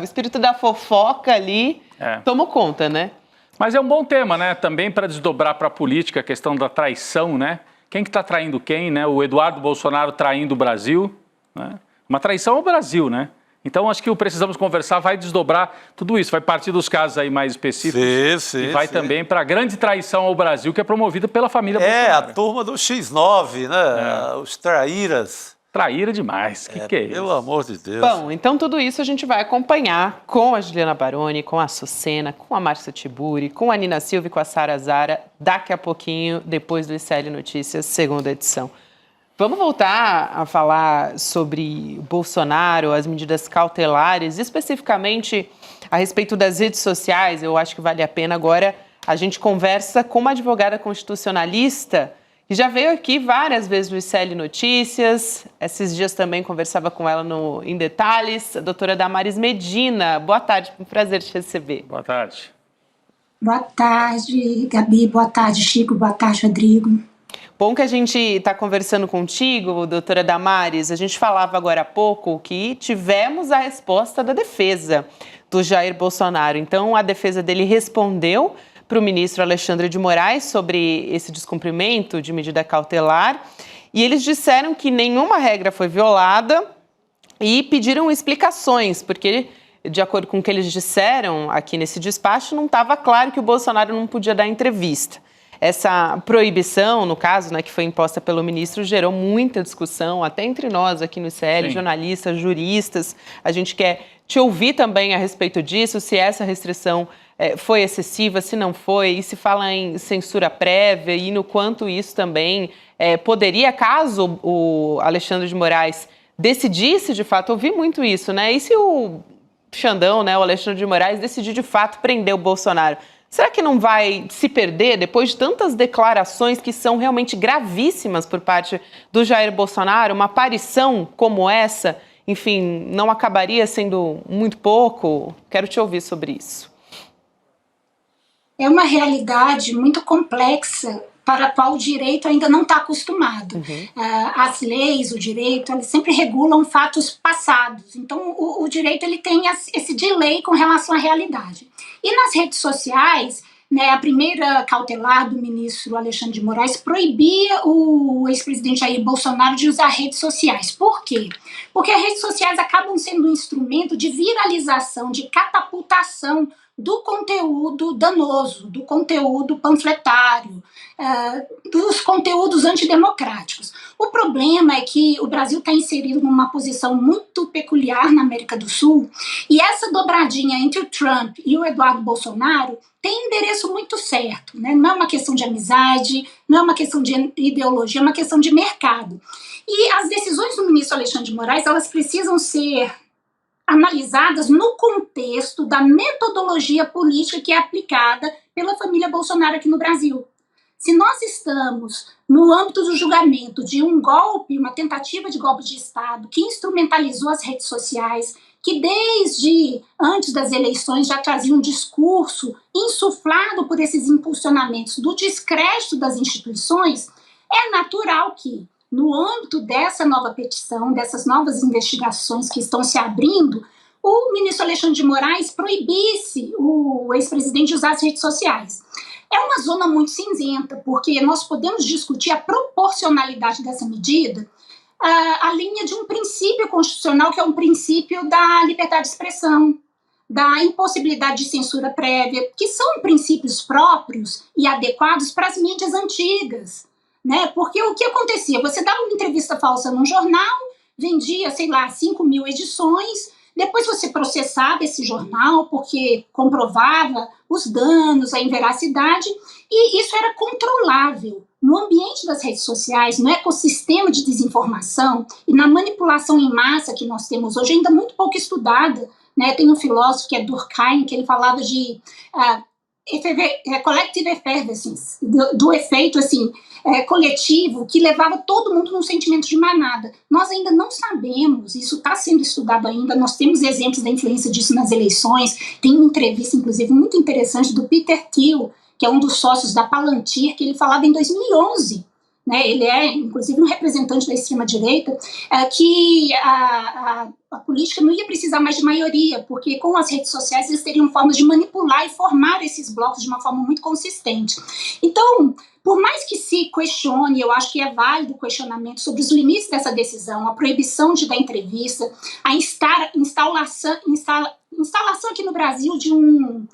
o espírito da fofoca ali tomou conta, né? Mas é um bom tema, né? Também para desdobrar para a política a questão da traição, né? Quem que está traindo quem, né? O Eduardo Bolsonaro traindo o Brasil, né? Uma traição ao Brasil, né? Então, acho que o Precisamos Conversar vai desdobrar tudo isso, vai partir dos casos aí mais específicos e vai também para a grande traição ao Brasil, que é promovida pela família Bolsonaro. A turma do X9, né? Os traíras. Traíra demais, que é isso? Pelo amor de Deus. Bom, então tudo isso a gente vai acompanhar com a Juliana Baroni, com a Sucena, com a Márcia Tiburi, com a Nina Silva e com a Sara Zara, daqui a pouquinho, depois do ICL Notícias, segunda edição. Vamos voltar a falar sobre o Bolsonaro, as medidas cautelares, especificamente a respeito das redes sociais. Eu acho que vale a pena agora a gente conversa com uma advogada constitucionalista que já veio aqui várias vezes no ICL Notícias. Esses dias também conversava com ela no Em Detalhes, a doutora Damares Medina. Boa tarde, um prazer te receber. Boa tarde. Boa tarde, Gabi. Boa tarde, Chico. Boa tarde, Rodrigo. Bom que a gente está conversando contigo, doutora Damares. A gente falava agora há pouco que tivemos a resposta da defesa do Jair Bolsonaro. Então, a defesa dele respondeu para o ministro Alexandre de Moraes sobre esse descumprimento de medida cautelar. E eles disseram que nenhuma regra foi violada e pediram explicações, porque, de acordo com o que eles disseram aqui nesse despacho, não estava claro que o Bolsonaro não podia dar entrevista. Essa proibição, no caso, né, que foi imposta pelo ministro, gerou muita discussão, até entre nós aqui no ICL, jornalistas, juristas. A gente quer te ouvir também a respeito disso, se essa restrição foi excessiva, se não foi, e se fala em censura prévia e no quanto isso também poderia, caso o Alexandre de Moraes decidisse, de fato, ouvir muito isso, né? E se o Xandão, né, o Alexandre de Moraes, decidir, de fato, prender o Bolsonaro? Será que não vai se perder, depois de tantas declarações que são realmente gravíssimas por parte do Jair Bolsonaro, uma aparição como essa, enfim, não acabaria sendo muito pouco? Quero te ouvir sobre isso. É uma realidade muito complexa para a qual o direito ainda não está acostumado. As leis, o direito, eles sempre regulam fatos passados. Então, o direito ele tem esse delay com relação à realidade. E nas redes sociais, né, a primeira cautelar do ministro Alexandre de Moraes proibia o ex-presidente Jair Bolsonaro de usar redes sociais. Por quê? Porque as redes sociais acabam sendo um instrumento de viralização, de catapultação do conteúdo danoso, do conteúdo panfletário, dos conteúdos antidemocráticos. O problema é que o Brasil está inserido numa posição muito peculiar na América do Sul, e essa dobradinha entre o Trump e o Eduardo Bolsonaro tem endereço muito certo, né? Não é uma questão de amizade, não é uma questão de ideologia, é uma questão de mercado. E as decisões do ministro Alexandre de Moraes, elas precisam ser analisadas no contexto da metodologia política que é aplicada pela família Bolsonaro aqui no Brasil. Se nós estamos no âmbito do julgamento de um golpe, uma tentativa de golpe de Estado que instrumentalizou as redes sociais, que desde antes das eleições já trazia um discurso insuflado por esses impulsionamentos do descrédito das instituições, é natural que, no âmbito dessa nova petição, dessas novas investigações que estão se abrindo, o ministro Alexandre de Moraes proibisse o ex-presidente de usar as redes sociais. É uma zona muito cinzenta, porque nós podemos discutir a proporcionalidade dessa medida à linha de um princípio constitucional, que é um princípio da liberdade de expressão, da impossibilidade de censura prévia, que são princípios próprios e adequados para as mídias antigas. Né? Porque o que acontecia? Você dava uma entrevista falsa num jornal, vendia, 5 mil edições, depois você processava esse jornal porque comprovava os danos, a inveracidade, e isso era controlável. No ambiente das redes sociais, no ecossistema de desinformação e na manipulação em massa que nós temos hoje, ainda muito pouco estudada, né? Tem um filósofo que é Durkheim, que ele falava de collective effervescence, do efeito assim, coletivo que levava todo mundo num sentimento de manada. Nós ainda não sabemos, isso está sendo estudado ainda, nós temos exemplos da influência disso nas eleições. Tem uma entrevista, inclusive, muito interessante do Peter Thiel, que é um dos sócios da Palantir, que ele falava em 2011, né, ele é, inclusive, um representante da extrema-direita, que a política não ia precisar mais de maioria, porque com as redes sociais eles teriam formas de manipular e formar esses blocos de uma forma muito consistente. Então, por mais que se questione, eu acho que é válido o questionamento sobre os limites dessa decisão, a proibição de dar entrevista, a instalação aqui no Brasil de um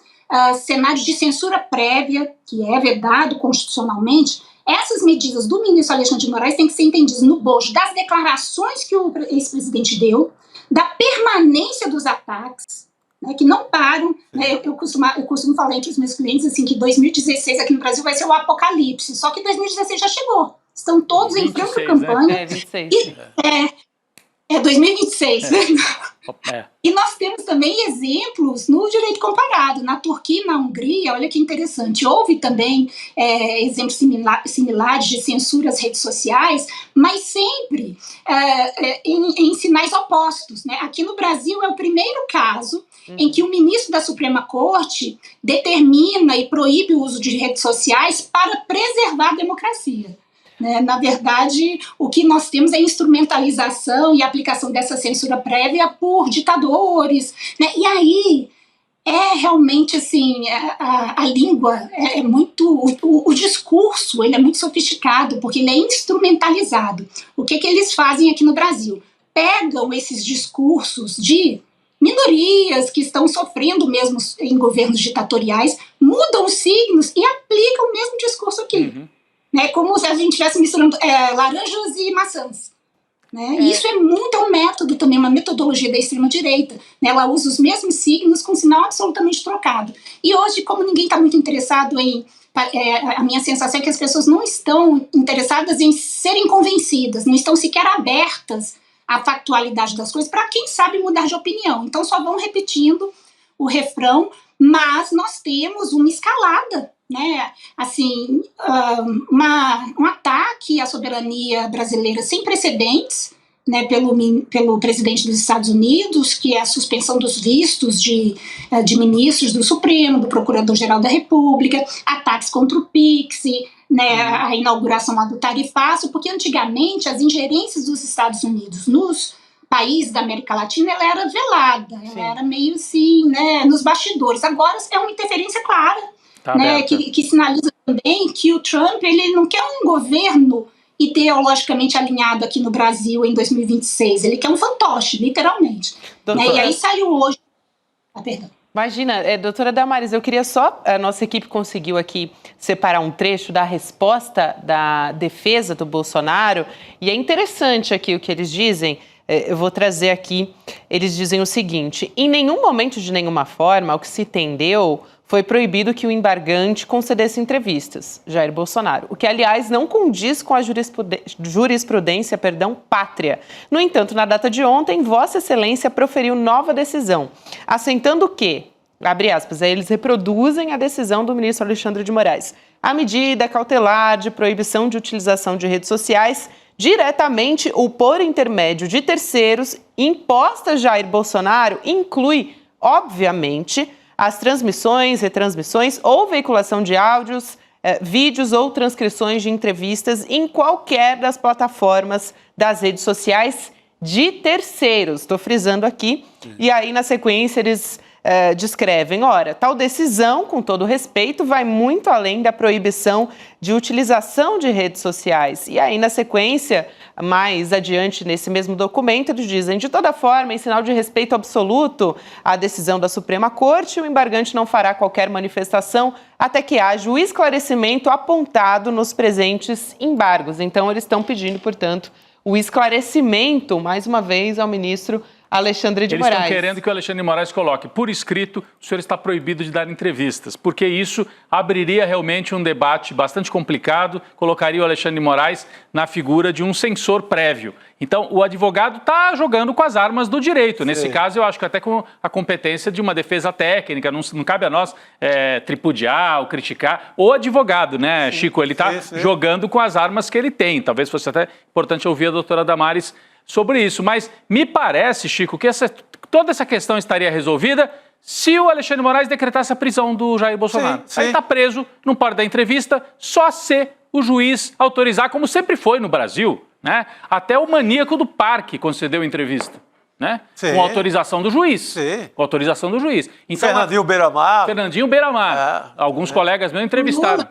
cenário de censura prévia, que é vedado constitucionalmente. Essas medidas do ministro Alexandre de Moraes têm que ser entendidas no bojo das declarações que o ex-presidente deu, da permanência dos ataques, né, que não param. Né, eu costumo falar entre os meus clientes assim, que 2016 aqui no Brasil vai ser o apocalipse, só que 2016 já chegou. Estão todos 26, em franca campanha. Né? 26. É 2026. E nós temos também exemplos no direito comparado. Na Turquia e na Hungria, olha que interessante, houve também exemplos similares de censura às redes sociais, mas sempre em sinais opostos, né? Aqui no Brasil é o primeiro caso em que o ministro da Suprema Corte determina e proíbe o uso de redes sociais para preservar a democracia. Na verdade, o que nós temos é instrumentalização e aplicação dessa censura prévia por ditadores, né? E aí realmente assim, a língua é muito, o discurso ele é muito sofisticado, porque ele é instrumentalizado. O que eles fazem aqui no Brasil? Pegam esses discursos de minorias que estão sofrendo mesmo em governos ditatoriais, mudam os signos e aplicam o mesmo discurso aqui. Como se a gente estivesse misturando laranjas e maçãs. Isso é um método também, uma metodologia da extrema-direita. Ela usa os mesmos signos com sinal absolutamente trocado. E hoje, como ninguém está muito interessado a minha sensação é que as pessoas não estão interessadas em serem convencidas, não estão sequer abertas à factualidade das coisas, para quem sabe mudar de opinião. Então só vão repetindo o refrão, mas nós temos uma escalada, assim, um ataque à soberania brasileira sem precedentes, pelo presidente dos Estados Unidos, que é a suspensão dos vistos de ministros do Supremo, do Procurador-Geral da República, ataques contra o PIX, a inauguração lá do tarifaço, porque antigamente as ingerências dos Estados Unidos nos países da América Latina, ela era velada, ela era meio assim, nos bastidores. Agora é uma interferência clara, que sinaliza também que o Trump ele não quer um governo ideologicamente alinhado aqui no Brasil em 2026, ele quer um fantoche, literalmente. E aí saiu hoje... perdão. Imagina, doutora Damares, eu queria só... A nossa equipe conseguiu aqui separar um trecho da resposta da defesa do Bolsonaro, e é interessante aqui o que eles dizem. Eu vou trazer aqui, eles dizem o seguinte: em nenhum momento, de nenhuma forma, o que se entendeu foi proibido que o embargante concedesse entrevistas, Jair Bolsonaro, o que, aliás, não condiz com a jurisprudência pátria. No entanto, na data de ontem, Vossa Excelência proferiu nova decisão, assentando que, abre aspas, eles reproduzem a decisão do ministro Alexandre de Moraes. A medida cautelar de proibição de utilização de redes sociais diretamente ou por intermédio de terceiros, imposta a Jair Bolsonaro, inclui, obviamente, as transmissões, retransmissões ou veiculação de áudios, vídeos ou transcrições de entrevistas em qualquer das plataformas das redes sociais de terceiros. Estou frisando aqui. E aí, na sequência, eles descrevem, ora, tal decisão, com todo respeito, vai muito além da proibição de utilização de redes sociais. E aí, na sequência, mais adiante nesse mesmo documento, eles dizem, de toda forma, em sinal de respeito absoluto à decisão da Suprema Corte, o embargante não fará qualquer manifestação até que haja o esclarecimento apontado nos presentes embargos. Então, eles estão pedindo, portanto, o esclarecimento, mais uma vez, ao ministro Alexandre de Moraes. Eles estão querendo que o Alexandre de Moraes coloque por escrito: o senhor está proibido de dar entrevistas, porque isso abriria realmente um debate bastante complicado, colocaria o Alexandre de Moraes na figura de um censor prévio. Então, o advogado está jogando com as armas do direito. Sim. Nesse caso, eu acho que até com a competência de uma defesa técnica, não cabe a nós tripudiar ou criticar o advogado, né, sim, Chico? Ele está jogando com as armas que ele tem. Talvez fosse até importante ouvir a doutora Damares sobre isso, mas me parece, Chico, que toda essa questão estaria resolvida se o Alexandre de Moraes decretasse a prisão do Jair Bolsonaro. Sim. Aí está preso, não pode dar entrevista, só se o juiz autorizar, como sempre foi no Brasil, né? Até o maníaco do parque concedeu entrevista, né? Com autorização do juiz. Sim. Com autorização do juiz. Então, Fernandinho Beiramar. Fernandinho Beiramar. Alguns colegas meus entrevistaram.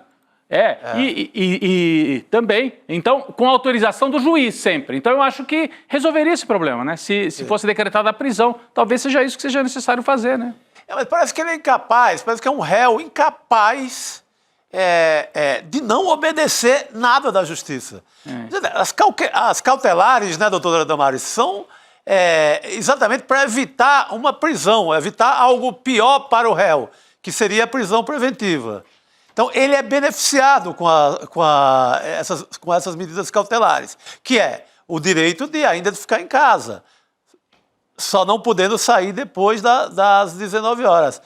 E também, então, com autorização do juiz sempre. Então, eu acho que resolveria esse problema, né? Se fosse decretada a prisão, talvez seja isso que seja necessário fazer, né? Mas parece que ele é incapaz, parece que é um réu incapaz de não obedecer nada da justiça. As cautelares, né, doutora Damares, são exatamente para evitar uma prisão, evitar algo pior para o réu, que seria a prisão preventiva. Então, ele é beneficiado com essas medidas cautelares, que é o direito de ainda ficar em casa. só não podendo sair depois das 19 horas.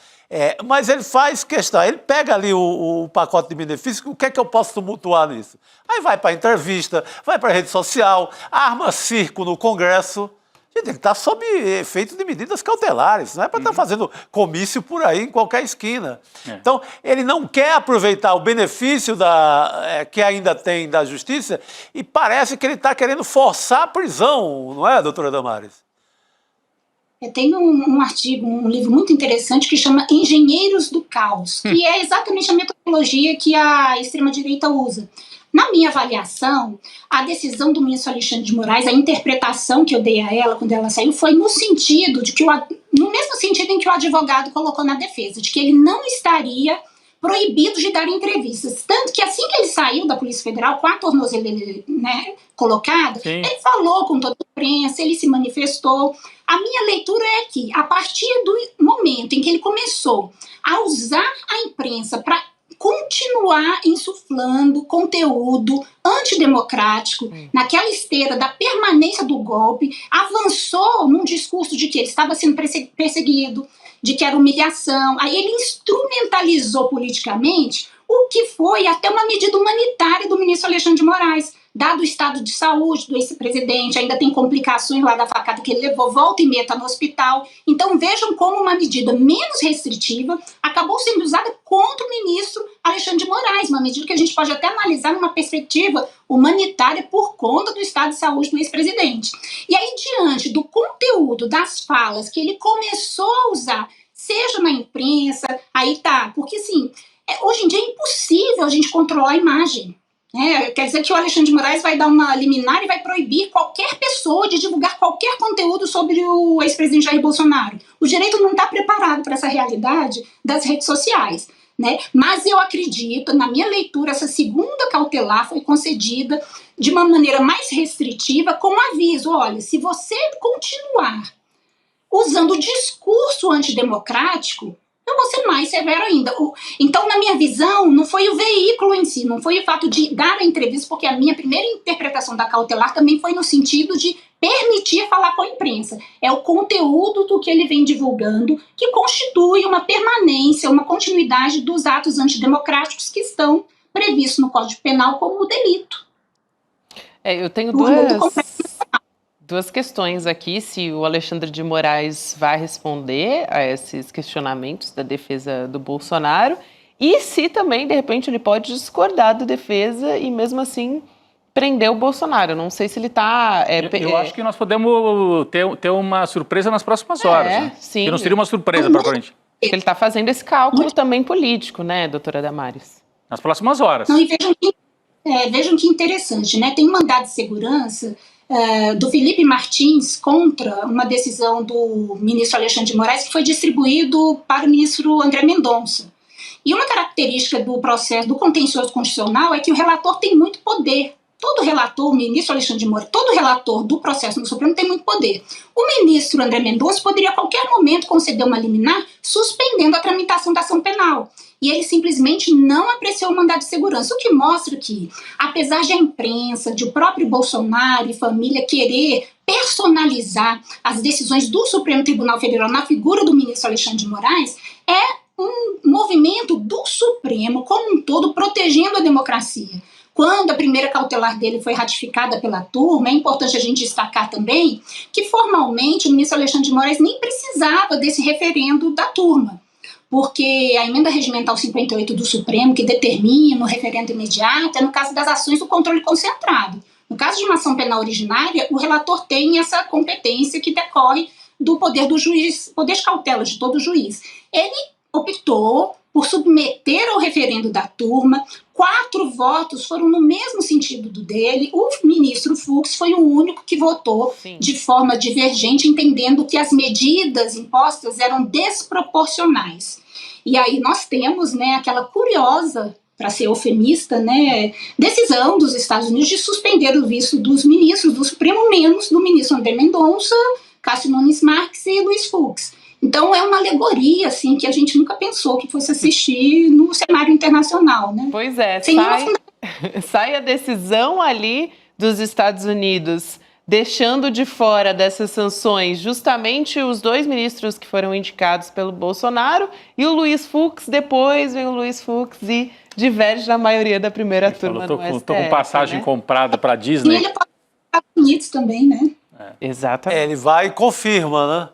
Mas ele faz questão, ele pega ali o pacote de benefícios, o que é que eu posso tumultuar nisso? Aí vai para entrevista, vai para rede social, arma circo no Congresso. Gente, ele está sob efeito de medidas cautelares, não é para estar fazendo comício por aí em qualquer esquina. Então, ele não quer aproveitar o benefício que ainda tem da justiça e parece que ele está querendo forçar a prisão, não é, doutora Damares? Tem um artigo, um livro muito interessante que chama Engenheiros do Caos, que é exatamente a metodologia que a extrema-direita usa. Na minha avaliação, a decisão do ministro Alexandre de Moraes, a interpretação que eu dei a ela quando ela saiu, foi no sentido de que no mesmo sentido em que o advogado colocou na defesa, de que ele não estaria proibido de dar entrevistas. Tanto que assim que ele saiu da Polícia Federal, com a tornozeleira, né, colocada, ele falou com toda a imprensa, ele se manifestou. A minha leitura é que, a partir do momento em que ele começou a usar a imprensa para continuar insuflando conteúdo antidemocrático naquela esteira da permanência do golpe, avançou num discurso de que ele estava sendo perseguido, de que era humilhação. Aí ele instrumentalizou politicamente o que foi até uma medida humanitária do ministro Alexandre de Moraes. Dado o estado de saúde do ex-presidente, ainda tem complicações lá da facada que ele levou, volta e meia tá no hospital. Então vejam como uma medida menos restritiva acabou sendo usada contra o ministro Alexandre de Moraes, uma medida que a gente pode até analisar numa perspectiva humanitária por conta do estado de saúde do ex-presidente. E aí, diante do conteúdo das falas que ele começou a usar, seja na imprensa, aí tá, porque assim, hoje em dia é impossível a gente controlar a imagem. Quer dizer que o Alexandre de Moraes vai dar uma liminar e vai proibir qualquer pessoa de divulgar qualquer conteúdo sobre o ex-presidente Jair Bolsonaro. O direito não está preparado para essa realidade das redes sociais. Mas eu acredito, na minha leitura, essa segunda cautelar foi concedida de uma maneira mais restritiva, com um aviso: olha, se você continuar usando o discurso antidemocrático, eu vou ser mais severo ainda. Então, na minha visão, não foi o veículo em si, não foi o fato de dar a entrevista, porque a minha primeira interpretação da cautelar também foi no sentido de permitir falar com a imprensa. É o conteúdo do que ele vem divulgando que constitui uma permanência, uma continuidade dos atos antidemocráticos que estão previstos no Código Penal como delito. Eu tenho duas questões aqui, se o Alexandre de Moraes vai responder a esses questionamentos da defesa do Bolsonaro e se também, de repente, ele pode discordar da defesa e, mesmo assim, prender o Bolsonaro. Eu não sei se ele está... Eu acho que nós podemos ter uma surpresa nas próximas horas. Né? Sim. Que não seria uma surpresa para a gente. Ele está fazendo esse cálculo também político, né, doutora Damares? Nas próximas horas. Não, e vejam que interessante, né? Tem um mandado de segurança do Felipe Martins contra uma decisão do ministro Alexandre de Moraes que foi distribuído para o ministro André Mendonça. E uma característica do processo do contencioso constitucional é que o relator tem muito poder. Todo relator, o ministro Alexandre de Moraes, todo relator do processo no Supremo tem muito poder. O ministro André Mendonça poderia a qualquer momento conceder uma liminar suspendendo a tramitação da ação penal. E ele simplesmente não apreciou o mandado de segurança, o que mostra que, apesar de a imprensa, de o próprio Bolsonaro e família querer personalizar as decisões do Supremo Tribunal Federal na figura do ministro Alexandre de Moraes, é um movimento do Supremo como um todo protegendo a democracia. Quando a primeira cautelar dele foi ratificada pela turma, é importante a gente destacar também que formalmente o ministro Alexandre de Moraes nem precisava desse referendo da turma, porque a emenda regimental 58 do Supremo, que determina o referendo imediato, é no caso das ações do controle concentrado. No caso de uma ação penal originária, o relator tem essa competência que decorre do poder do juiz, poder de cautela de todo juiz. Ele optou por submeter ao referendo da turma, 4 votos foram no mesmo sentido do dele, o ministro Fux foi o único que votou de forma divergente, entendendo que as medidas impostas eram desproporcionais. E aí nós temos, aquela curiosa, para ser eufemista, decisão dos Estados Unidos de suspender o visto dos ministros do Supremo, menos do ministro André Mendonça, Cássio Nunes Marques e Luiz Fux. Então é uma alegoria, assim, que a gente nunca pensou que fosse assistir no cenário internacional, né? Pois é, sai a decisão ali dos Estados Unidos deixando de fora dessas sanções justamente os 2 ministros que foram indicados pelo Bolsonaro e o Luiz Fux. Depois vem o Luiz Fux e diverge na maioria da primeira turma no STF. Tô com passagem, né, comprada para Disney. E ele pode estar Unidos também, né? Exatamente. Ele vai e confirma, né?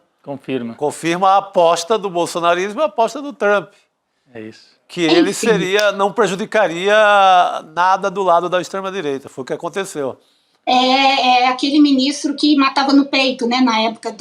Confirma a aposta do bolsonarismo e a aposta do Trump. É isso. Que ele não prejudicaria nada do lado da extrema-direita. Foi o que aconteceu. É aquele ministro que matava no peito, né, na época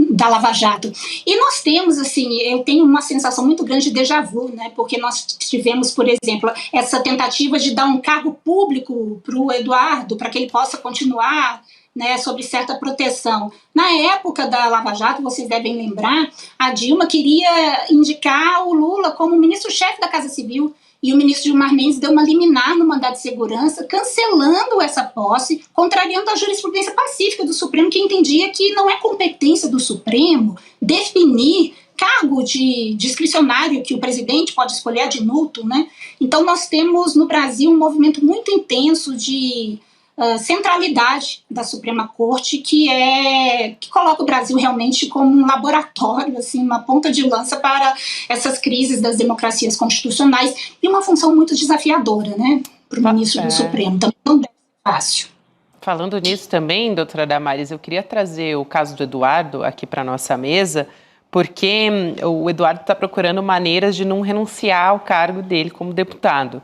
da Lava Jato. E nós temos, assim, eu tenho uma sensação muito grande de déjà vu, né, porque nós tivemos, por exemplo, essa tentativa de dar um cargo público para o Eduardo, para que ele possa continuar, né, sob certa proteção. Na época da Lava Jato, vocês devem lembrar, a Dilma queria indicar o Lula como ministro-chefe da Casa Civil, e o ministro Gilmar Mendes deu uma liminar no mandado de segurança, cancelando essa posse, contrariando a jurisprudência pacífica do Supremo, que entendia que não é competência do Supremo definir cargo discricionário que o presidente pode escolher ad nutum, né? Então nós temos no Brasil um movimento muito intenso de centralidade da Suprema Corte, que coloca o Brasil realmente como um laboratório, assim, uma ponta de lança para essas crises das democracias constitucionais, e uma função muito desafiadora, né, para o ministro do Supremo. Também não deve ser fácil. Falando nisso também, doutora Damares, eu queria trazer o caso do Eduardo aqui para a nossa mesa, porque o Eduardo está procurando maneiras de não renunciar ao cargo dele como deputado.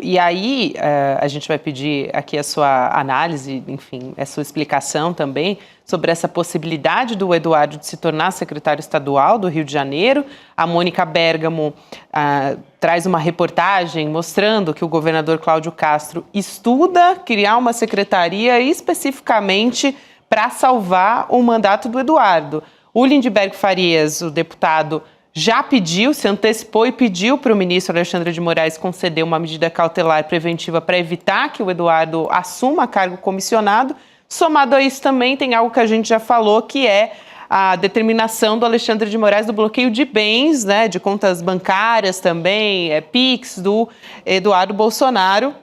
E aí, a gente vai pedir aqui a sua análise, enfim, a sua explicação também sobre essa possibilidade do Eduardo de se tornar secretário estadual do Rio de Janeiro. A Mônica Bergamo traz uma reportagem mostrando que o governador Cláudio Castro estuda criar uma secretaria especificamente para salvar o mandato do Eduardo. O Lindbergh Farias, o deputado, já pediu, se antecipou e pediu para o ministro Alexandre de Moraes conceder uma medida cautelar preventiva para evitar que o Eduardo assuma cargo comissionado. Somado a isso também tem algo que a gente já falou, que é a determinação do Alexandre de Moraes do bloqueio de bens, né, de contas bancárias também, PIX, do Eduardo Bolsonaro.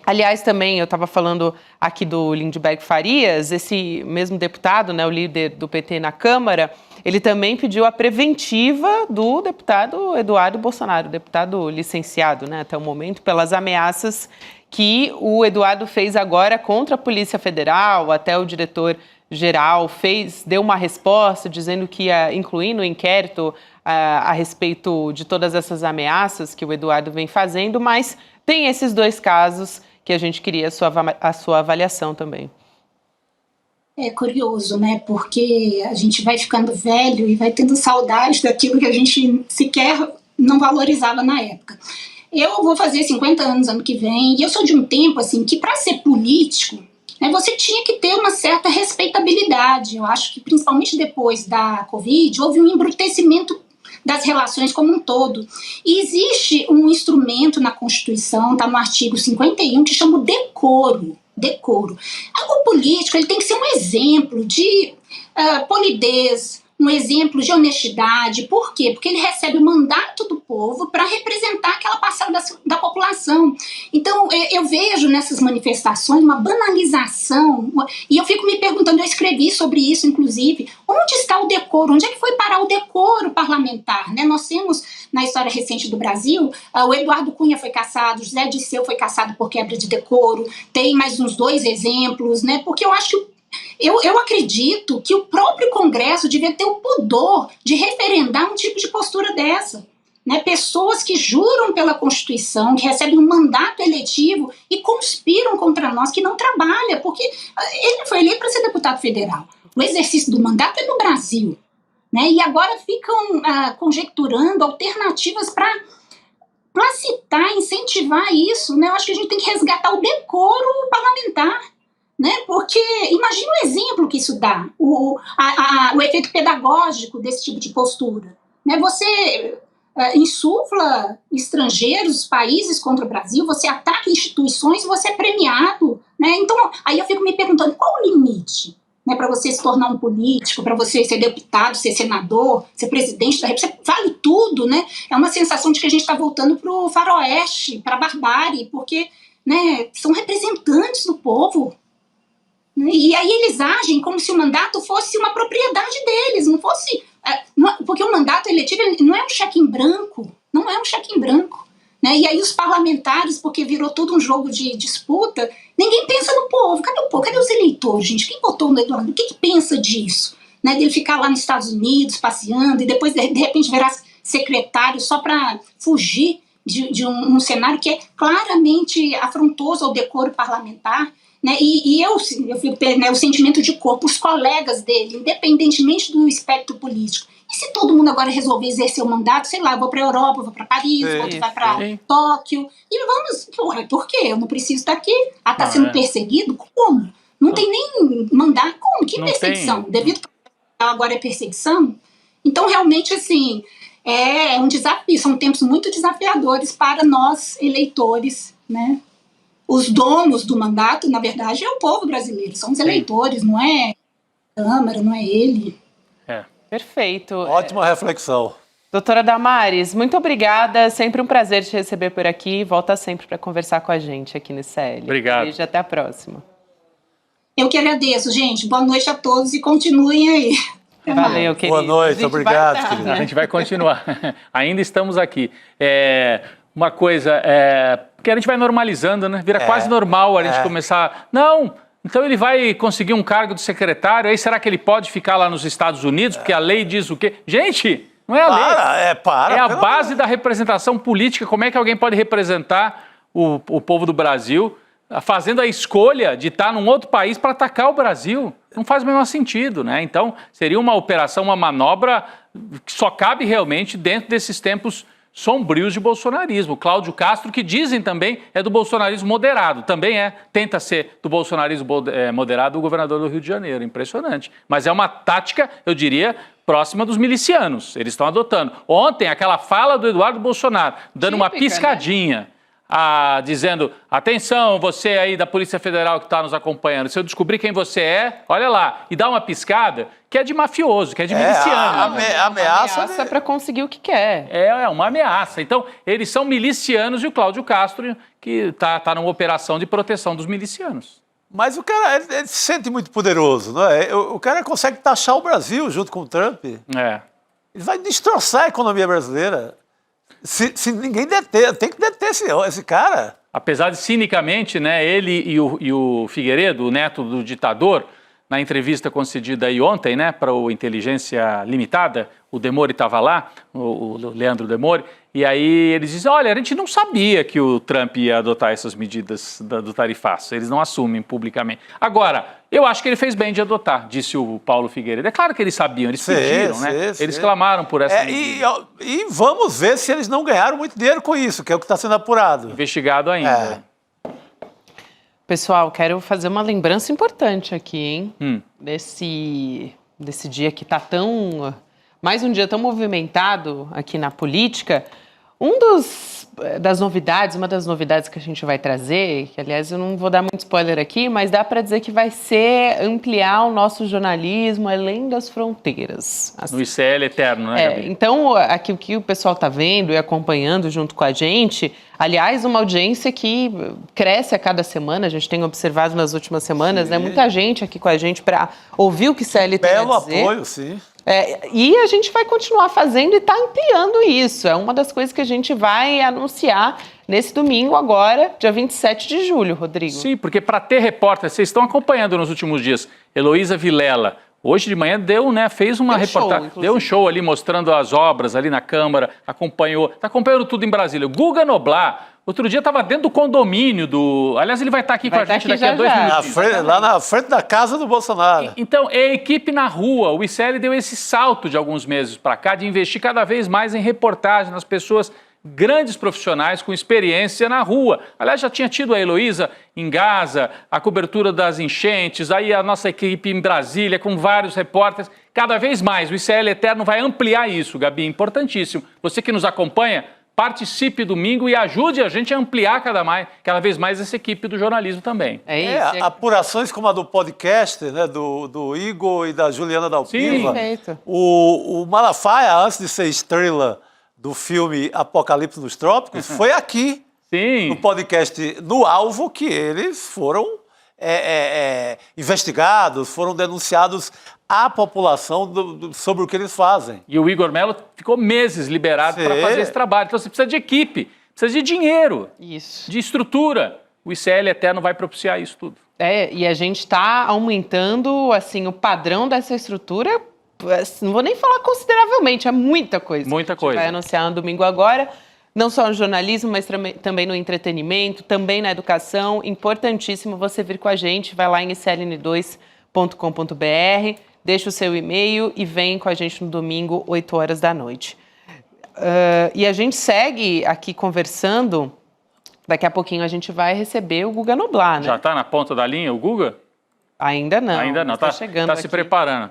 Aliás, também eu estava falando aqui do Lindbergh Farias, esse mesmo deputado, né, o líder do PT na Câmara, ele também pediu a preventiva do deputado Eduardo Bolsonaro, deputado licenciado, né, até o momento, pelas ameaças que o Eduardo fez agora contra a Polícia Federal. Até o diretor-geral deu uma resposta dizendo que ia incluir no inquérito a respeito de todas essas ameaças que o Eduardo vem fazendo, mas tem esses 2 casos que a gente queria a sua avaliação também. É curioso, né? Porque a gente vai ficando velho e vai tendo saudade daquilo que a gente sequer não valorizava na época. Eu vou fazer 50 anos ano que vem, e eu sou de um tempo assim que, para ser político, né, você tinha que ter uma certa respeitabilidade. Eu acho que, principalmente depois da Covid, houve um embrutecimento das relações como um todo. E existe um instrumento na Constituição, está no artigo 51, que chama o decoro. O político ele tem que ser um exemplo de polidez, um exemplo de honestidade. Por quê? Porque ele recebe o mandato do povo para representar aquela parcela da população. Então, eu vejo nessas manifestações uma banalização, e eu fico me perguntando, eu escrevi sobre isso, inclusive, onde está o decoro? Onde é que foi parar o decoro parlamentar? Né? Nós temos, na história recente do Brasil, o Eduardo Cunha foi cassado, José Dirceu foi cassado por quebra de decoro, tem mais uns 2 exemplos, né? Porque eu acho que eu acredito que o próprio Congresso devia ter o pudor de referendar um tipo de postura dessa. Né? Pessoas que juram pela Constituição, que recebem um mandato eletivo e conspiram contra nós, que não trabalham, porque ele foi eleito para ser deputado federal. O exercício do mandato é no Brasil. Né? E agora ficam conjecturando alternativas para citar, incentivar isso. Né? Eu acho que a gente tem que resgatar o decoro parlamentar. Né? Porque imagina o exemplo que isso dá, o efeito pedagógico desse tipo de postura. Né? Você insufla estrangeiros, países contra o Brasil, você ataca instituições e você é premiado. Né? Então, aí eu fico me perguntando, qual o limite, né, para você se tornar um político, para você ser deputado, ser senador, ser presidente da República? Vale tudo, né? É uma sensação de que a gente está voltando para o faroeste, para a barbárie, porque, né, são representantes do povo. E aí eles agem como se o mandato fosse uma propriedade deles, não fosse... Porque o mandato eletivo não é um cheque em branco, não é um cheque em branco. Né? E aí os parlamentares, porque virou todo um jogo de disputa, ninguém pensa no povo. Cadê o povo? Cadê os eleitores, gente? Quem votou no Eduardo? O que pensa disso? Né? Dele ficar lá nos Estados Unidos passeando e depois de repente virar secretário só para fugir de um cenário que é claramente afrontoso ao decoro parlamentar. Né? E eu fico tendo, né, o sentimento de corpo, os colegas dele, independentemente do espectro político. E se todo mundo agora resolver exercer o mandato, sei lá, eu vou para a Europa, eu vou para Paris, outro vai para Tóquio, e vamos, por quê? Eu não preciso estar aqui. Está sendo perseguido? Como? Não tem nem mandato, como? Que perseguição? Devido a agora é perseguição? Então, realmente, assim, é um desafio, são tempos muito desafiadores para nós, eleitores, né? Os donos do mandato, na verdade, é o povo brasileiro, são os eleitores, não é a Câmara, não é ele. Perfeito. Ótima reflexão. Doutora Damares, muito obrigada, sempre um prazer te receber por aqui, volta sempre para conversar com a gente aqui no ICL. Obrigado. Beijo, até a próxima. Eu que agradeço, gente, boa noite a todos e continuem aí. Valeu, querido. Boa noite, obrigado, querido. A gente vai continuar, ainda estamos aqui. Uma coisa, porque a gente vai normalizando, né? Vira quase normal a gente começar... Não, então ele vai conseguir um cargo de secretário, aí será que ele pode ficar lá nos Estados Unidos? Porque a lei diz o quê? Gente, não é a lei. É a base da representação política. Como é que alguém pode representar o povo do Brasil fazendo a escolha de estar num outro país para atacar o Brasil? Não faz o menor sentido, né? Então, seria uma operação, uma manobra que só cabe realmente dentro desses tempos sombrios de bolsonarismo. Cláudio Castro, que dizem também é do bolsonarismo moderado, também tenta ser do bolsonarismo moderado o governador do Rio de Janeiro, impressionante. Mas é uma tática, eu diria, próxima dos milicianos, eles estão adotando. Ontem, aquela fala do Eduardo Bolsonaro, dando uma piscadinha, né? Dizendo, atenção, você aí da Polícia Federal que está nos acompanhando, se eu descobrir quem você é, olha lá, e dá uma piscada, que é de mafioso, que é de miliciano. Ameaça para conseguir o que quer. É uma ameaça. Então, eles são milicianos e o Cláudio Castro, que está numa operação de proteção dos milicianos. Mas o cara ele se sente muito poderoso, não é? O cara consegue taxar o Brasil junto com o Trump. Ele vai destroçar a economia brasileira. Se ninguém deter, tem que deter esse cara. Apesar de, cinicamente, né, ele e o Figueiredo, o neto do ditador, na entrevista concedida aí ontem, né, para o Inteligência Limitada, o Demori estava lá, o Leandro Demori, e aí eles dizem, olha, a gente não sabia que o Trump ia adotar essas medidas do tarifaço, eles não assumem publicamente. Agora, eu acho que ele fez bem de adotar, disse o Paulo Figueiredo. É claro que eles sabiam, eles pediram, né? Eles clamaram por essa medida. E vamos ver se eles não ganharam muito dinheiro com isso, que é o que está sendo apurado. Investigado ainda. Pessoal, quero fazer uma lembrança importante aqui, hein? Desse dia que está mais um dia tão movimentado aqui na política. Uma das novidades que a gente vai trazer, que aliás eu não vou dar muito spoiler aqui, mas dá para dizer que vai ser ampliar o nosso jornalismo além das fronteiras. Assim. No ICL eterno, né, Gabi? Então, aqui o que o pessoal está vendo e acompanhando junto com a gente, aliás, uma audiência que cresce a cada semana, a gente tem observado nas últimas semanas, né? Muita gente aqui com a gente para ouvir o que o ICL tem a dizer. Belo apoio, sim. E a gente vai continuar fazendo e está ampliando isso. É uma das coisas que a gente vai anunciar nesse domingo agora, dia 27 de julho, Rodrigo. Sim, porque para ter repórter, vocês estão acompanhando nos últimos dias, Heloísa Vilela, hoje de manhã fez uma reportagem, deu um show ali mostrando as obras ali na Câmara, está acompanhando tudo em Brasília. Guga Noblar, outro dia estava dentro do condomínio aliás, ele vai estar aqui com a gente daqui a 2 minutos. Lá na frente da casa do Bolsonaro. Então, é a equipe na rua. O ICL deu esse salto de alguns meses para cá de investir cada vez mais em reportagem nas pessoas, grandes profissionais com experiência na rua. Aliás, já tinha tido a Heloísa em Gaza, a cobertura das enchentes, aí a nossa equipe em Brasília com vários repórteres. Cada vez mais, o ICL Eterno vai ampliar isso, Gabi, importantíssimo. Você que nos acompanha, participe domingo e ajude a gente a ampliar cada vez mais essa equipe do jornalismo também. É isso. Apurações como a do podcast, né, do Igor e da Juliana Dalpiva. Sim, o Malafaia, antes de ser estrela do filme Apocalipse nos Trópicos, foi aqui, no podcast No Alvo, que eles foram investigados, foram denunciados à população sobre o que eles fazem. E o Igor Mello ficou meses liberado para fazer esse trabalho. Então você precisa de equipe, precisa de dinheiro, de estrutura. O ICL até não vai propiciar isso tudo. E a gente está aumentando assim, o padrão dessa estrutura, não vou nem falar consideravelmente, é muita coisa. Muita coisa. A gente vai anunciar no domingo agora, não só no jornalismo, mas também no entretenimento, também na educação. Importantíssimo você vir com a gente, vai lá em icln2.com.br, deixa o seu e-mail e vem com a gente no domingo, 8 horas da noite. E a gente segue aqui conversando. Daqui a pouquinho a gente vai receber o Guga Noblar, né? Já está na ponta da linha o Guga? Ainda não. Ainda não. Está chegando Está se preparando.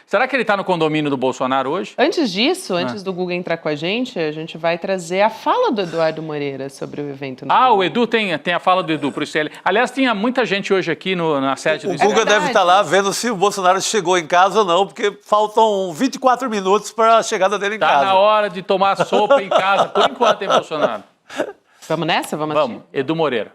Será que ele está no condomínio do Bolsonaro hoje? Antes disso, antes do Guga entrar com a gente vai trazer a fala do Eduardo Moreira sobre o evento. O Edu tem a fala do Edu para o ICL. Aliás, tinha muita gente hoje aqui na sede do ICL. O Guga deve estar lá vendo se o Bolsonaro chegou em casa ou não, porque faltam 24 minutos para a chegada dele em casa. Está na hora de tomar sopa em casa, por enquanto, hein, Bolsonaro? Vamos nessa? Vamos, Edu Moreira.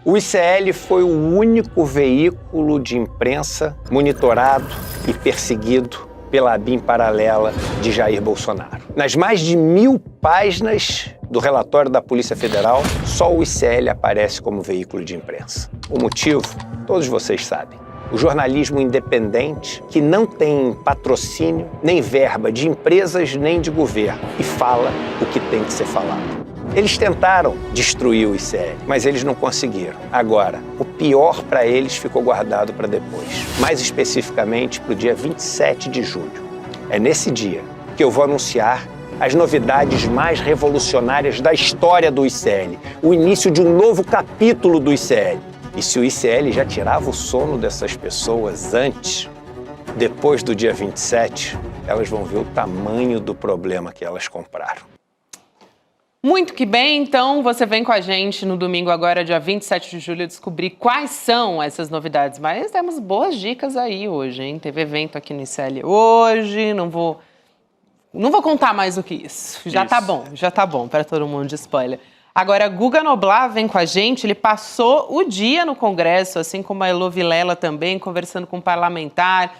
O ICL foi o único veículo de imprensa monitorado e perseguido pela ABIN paralela de Jair Bolsonaro. Nas mais de 1000 páginas do relatório da Polícia Federal, só o ICL aparece como veículo de imprensa. O motivo, todos vocês sabem. O jornalismo independente, que não tem patrocínio nem verba de empresas nem de governo e fala o que tem que ser falado. Eles tentaram destruir o ICL, mas eles não conseguiram. Agora, o pior para eles ficou guardado para depois. Mais especificamente para o dia 27 de julho. É nesse dia que eu vou anunciar as novidades mais revolucionárias da história do ICL. O início de um novo capítulo do ICL. E se o ICL já tirava o sono dessas pessoas antes, depois do dia 27, elas vão ver o tamanho do problema que elas compraram. Muito que bem, então você vem com a gente no domingo agora, dia 27 de julho, descobrir quais são essas novidades. Mas temos boas dicas aí hoje, hein? Teve evento aqui no ICL hoje, não vou contar mais do que isso. Já tá bom para todo mundo de spoiler. Agora, Guga Noblar vem com a gente, ele passou o dia no Congresso, assim como a Elô Vilela também, conversando com um parlamentar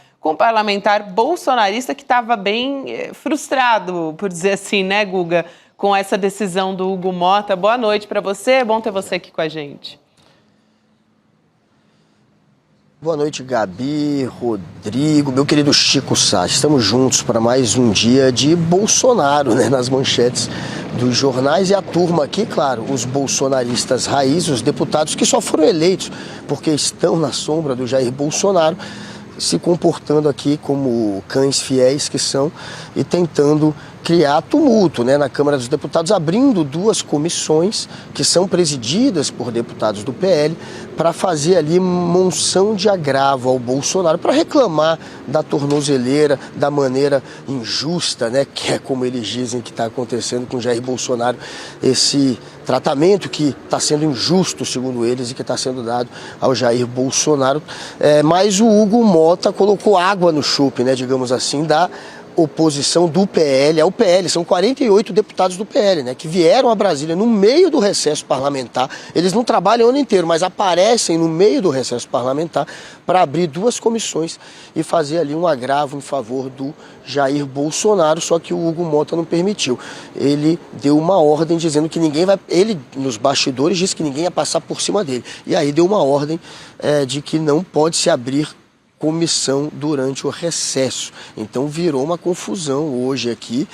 bolsonarista que estava bem frustrado, por dizer assim, né, Guga? Com essa decisão do Hugo Motta. Boa noite para você, é bom ter você aqui com a gente. Boa noite, Gabi, Rodrigo, meu querido Chico Sá. Estamos juntos para mais um dia de Bolsonaro, né, nas manchetes dos jornais. E a turma aqui, claro, os bolsonaristas raiz, os deputados que só foram eleitos porque estão na sombra do Jair Bolsonaro, se comportando aqui como cães fiéis que são e tentando criar tumulto, né, na Câmara dos Deputados, abrindo 2 comissões que são presididas por deputados do PL para fazer ali monção de agravo ao Bolsonaro, para reclamar da tornozeleira, da maneira injusta, né, que é como eles dizem que está acontecendo com Jair Bolsonaro, esse tratamento que está sendo injusto, segundo eles, e que está sendo dado ao Jair Bolsonaro. Mas o Hugo Motta colocou água no chope, né, digamos assim, da oposição do PL ao PL. São 48 deputados do PL, né, que vieram a Brasília no meio do recesso parlamentar. Eles não trabalham o ano inteiro, mas aparecem no meio do recesso parlamentar para abrir 2 comissões e fazer ali um agravo em favor do Jair Bolsonaro, só que o Hugo Motta não permitiu. Ele deu uma ordem dizendo que ninguém vai... Ele, nos bastidores, disse que ninguém ia passar por cima dele. E aí deu uma ordem de que não pode se abrir comissão durante o recesso. Então virou uma confusão hoje aqui,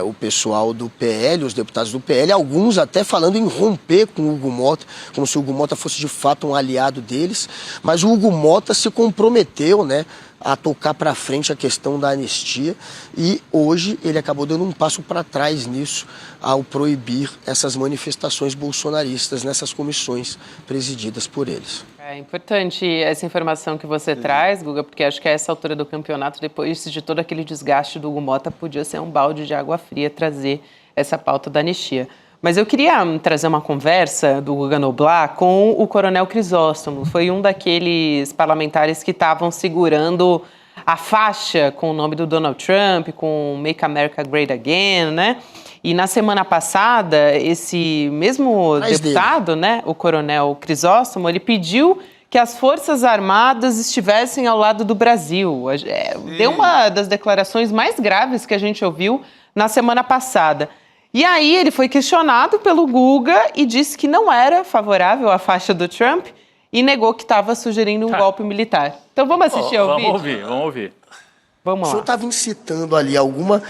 o pessoal do PL, os deputados do PL, alguns até falando em romper com o Hugo Motta, como se o Hugo Motta fosse de fato um aliado deles, mas o Hugo Motta se comprometeu, né, a tocar para frente a questão da anistia e hoje ele acabou dando um passo para trás nisso ao proibir essas manifestações bolsonaristas nessas comissões presididas por eles. É importante essa informação que você traz, Guga, porque acho que a essa altura do campeonato, depois de todo aquele desgaste do Hugo Motta, podia ser um balde de água fria trazer essa pauta da anistia. Mas eu queria trazer uma conversa do Guga Noblar com o Coronel Crisóstomo. Foi um daqueles parlamentares que estavam segurando a faixa com o nome do Donald Trump, com Make America Great Again, né? E na semana passada, esse mesmo deputado, né, o Coronel Crisóstomo, ele pediu que as Forças Armadas estivessem ao lado do Brasil. Deu uma das declarações mais graves que a gente ouviu na semana passada. E aí ele foi questionado pelo Guga e disse que não era favorável à faixa do Trump e negou que estava sugerindo um golpe militar. Então vamos assistir ao vídeo? Vamos ouvir. Vamos lá. O senhor estava incitando ali alguma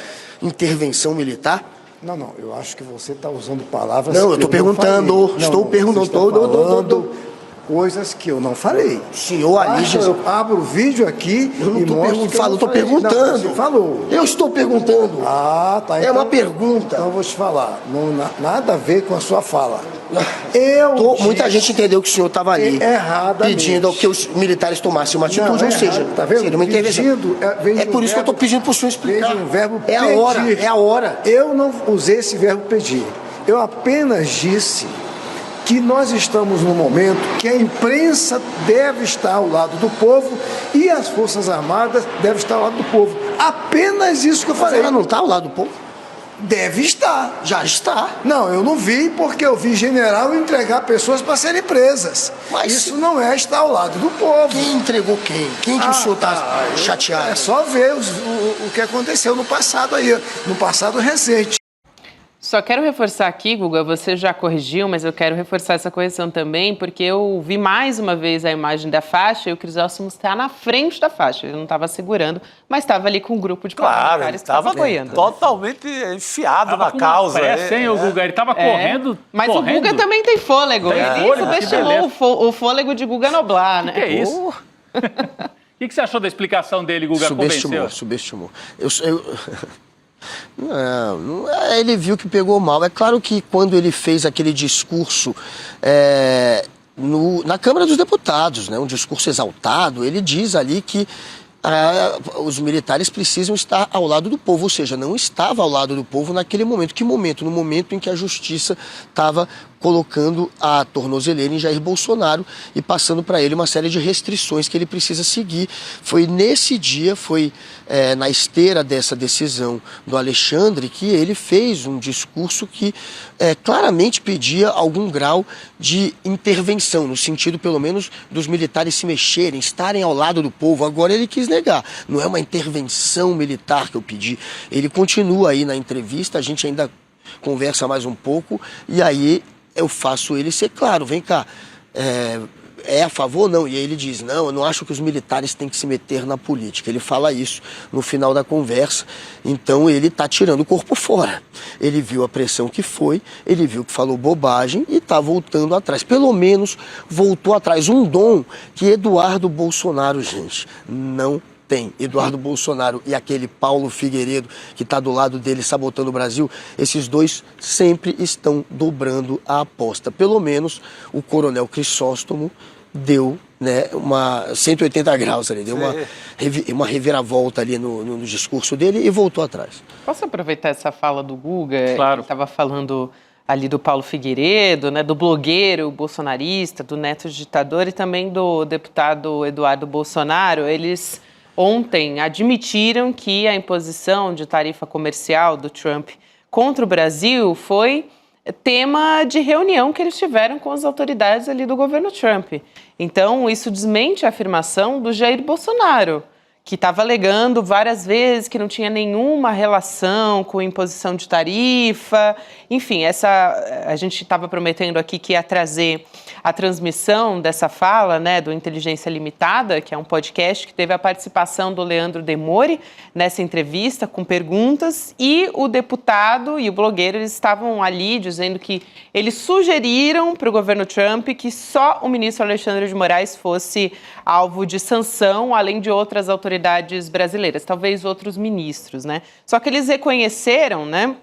intervenção militar? Não, eu acho que você está usando palavras... Não, eu estou perguntando, estou perguntando. Coisas que eu não falei. Senhor ali... Eu abro o vídeo aqui e mostro que eu estou perguntando. Não, você falou. Eu estou perguntando. Ah, tá. É uma pergunta. Então eu vou te falar. Não, nada a ver com a sua fala. Muita gente entendeu que o senhor estava ali pedindo que os militares tomassem uma atitude, ou seja, tá vendo? seria uma intervenção. É por isso que eu estou pedindo para o senhor explicar. Veja o verbo é pedir. A hora, é a hora. Eu não usei esse verbo pedir. Eu apenas disse que nós estamos num momento que a imprensa deve estar ao lado do povo e as Forças Armadas devem estar ao lado do povo. Apenas isso que eu falei. Ela não está ao lado do povo? Deve estar. Já está. Não, eu não vi porque eu vi general entregar pessoas para serem presas. Mas isso não é estar ao lado do povo. Quem entregou quem? Quem que o senhor está chateado? É só ver o que aconteceu no passado aí, no passado recente. Só quero reforçar aqui, Guga, você já corrigiu, mas eu quero reforçar essa correção também, porque eu vi mais uma vez a imagem da faixa e o Crisóstomo está na frente da faixa. Ele não estava segurando, mas estava ali com um grupo de parlamentares que estava apoiando. Totalmente enfiado na causa. O Guga, ele estava correndo. Mas o Guga também tem fôlego. Ele subestimou o fôlego de Guga Noblar, né? Que é isso? O que você achou da explicação dele, Guga? Subestimou. Não, ele viu que pegou mal. É claro que quando ele fez aquele discurso na Câmara dos Deputados, né, um discurso exaltado, ele diz ali que os militares precisam estar ao lado do povo, ou seja, não estava ao lado do povo naquele momento. Que momento? No momento em que a justiça estava colocando a tornozeleira em Jair Bolsonaro e passando para ele uma série de restrições que ele precisa seguir. Foi nesse dia, na esteira dessa decisão do Alexandre, que ele fez um discurso que claramente pedia algum grau de intervenção, no sentido, pelo menos, dos militares se mexerem, estarem ao lado do povo. Agora ele quis negar. Não é uma intervenção militar que eu pedi. Ele continua aí na entrevista, a gente ainda conversa mais um pouco, e aí eu faço ele ser claro, vem cá, é a favor ou não? E aí ele diz, não, eu não acho que os militares têm que se meter na política. Ele fala isso no final da conversa, então ele está tirando o corpo fora. Ele viu a pressão que foi, ele viu que falou bobagem e está voltando atrás. Pelo menos voltou atrás. Um dom que Eduardo Bolsonaro, gente, não tem. Eduardo Bolsonaro e aquele Paulo Figueiredo que está do lado dele sabotando o Brasil, esses dois sempre estão dobrando a aposta. Pelo menos o coronel Crisóstomo deu uma 180 graus ali, deu uma reviravolta ali no discurso dele e voltou atrás. Posso aproveitar essa fala do Guga? Claro. Ele estava falando ali do Paulo Figueiredo, né, do blogueiro bolsonarista, do neto ditador e também do deputado Eduardo Bolsonaro. Eles ontem admitiram que a imposição de tarifa comercial do Trump contra o Brasil foi tema de reunião que eles tiveram com as autoridades ali do governo Trump. Então, isso desmente a afirmação do Jair Bolsonaro, que estava alegando várias vezes que não tinha nenhuma relação com imposição de tarifa. Enfim, a gente estava prometendo aqui que ia trazer a transmissão dessa fala, né, do Inteligência Limitada, que é um podcast que teve a participação do Leandro Demore nessa entrevista com perguntas, e o deputado e o blogueiro, eles estavam ali dizendo que eles sugeriram para o governo Trump que só o ministro Alexandre de Moraes fosse alvo de sanção, além de outras autoridades brasileiras, talvez outros ministros, né? Só que eles reconheceram, né,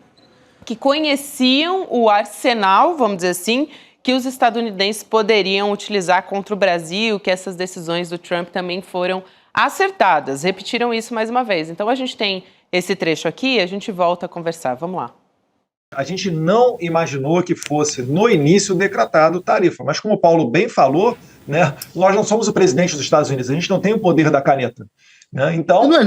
que conheciam o arsenal, vamos dizer assim, que os estadunidenses poderiam utilizar contra o Brasil, que essas decisões do Trump também foram acertadas. Repetiram isso mais uma vez. Então a gente tem esse trecho aqui e a gente volta a conversar. Vamos lá. A gente não imaginou que fosse, no início, decretado tarifa. Mas como o Paulo bem falou, né, nós não somos o presidente dos Estados Unidos, a gente não tem o poder da caneta. Né? Então... Não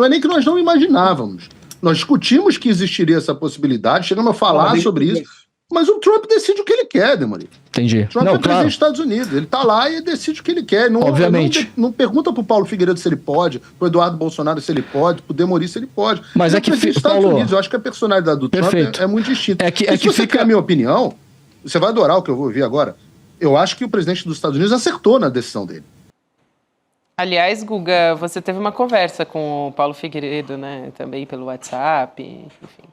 é nem que nós não imaginávamos. Nós discutimos que existiria essa possibilidade, chegamos a falar sobre isso. Mas o Trump decide o que ele quer, Demolino. Entendi. O Trump é presidente dos Estados Unidos. Ele tá lá e decide o que ele quer. Não, obviamente. Não pergunta pro Paulo Figueiredo se ele pode, pro Eduardo Bolsonaro se ele pode, pro Demolino se ele pode. Mas ele é que presidente dos Estados Unidos. Eu acho que a personalidade do Trump é muito distinta. Se você quer a minha opinião, você vai adorar o que eu vou ouvir agora. Eu acho que o presidente dos Estados Unidos acertou na decisão dele. Aliás, Guga, você teve uma conversa com o Paulo Figueiredo, né? Também pelo WhatsApp, enfim.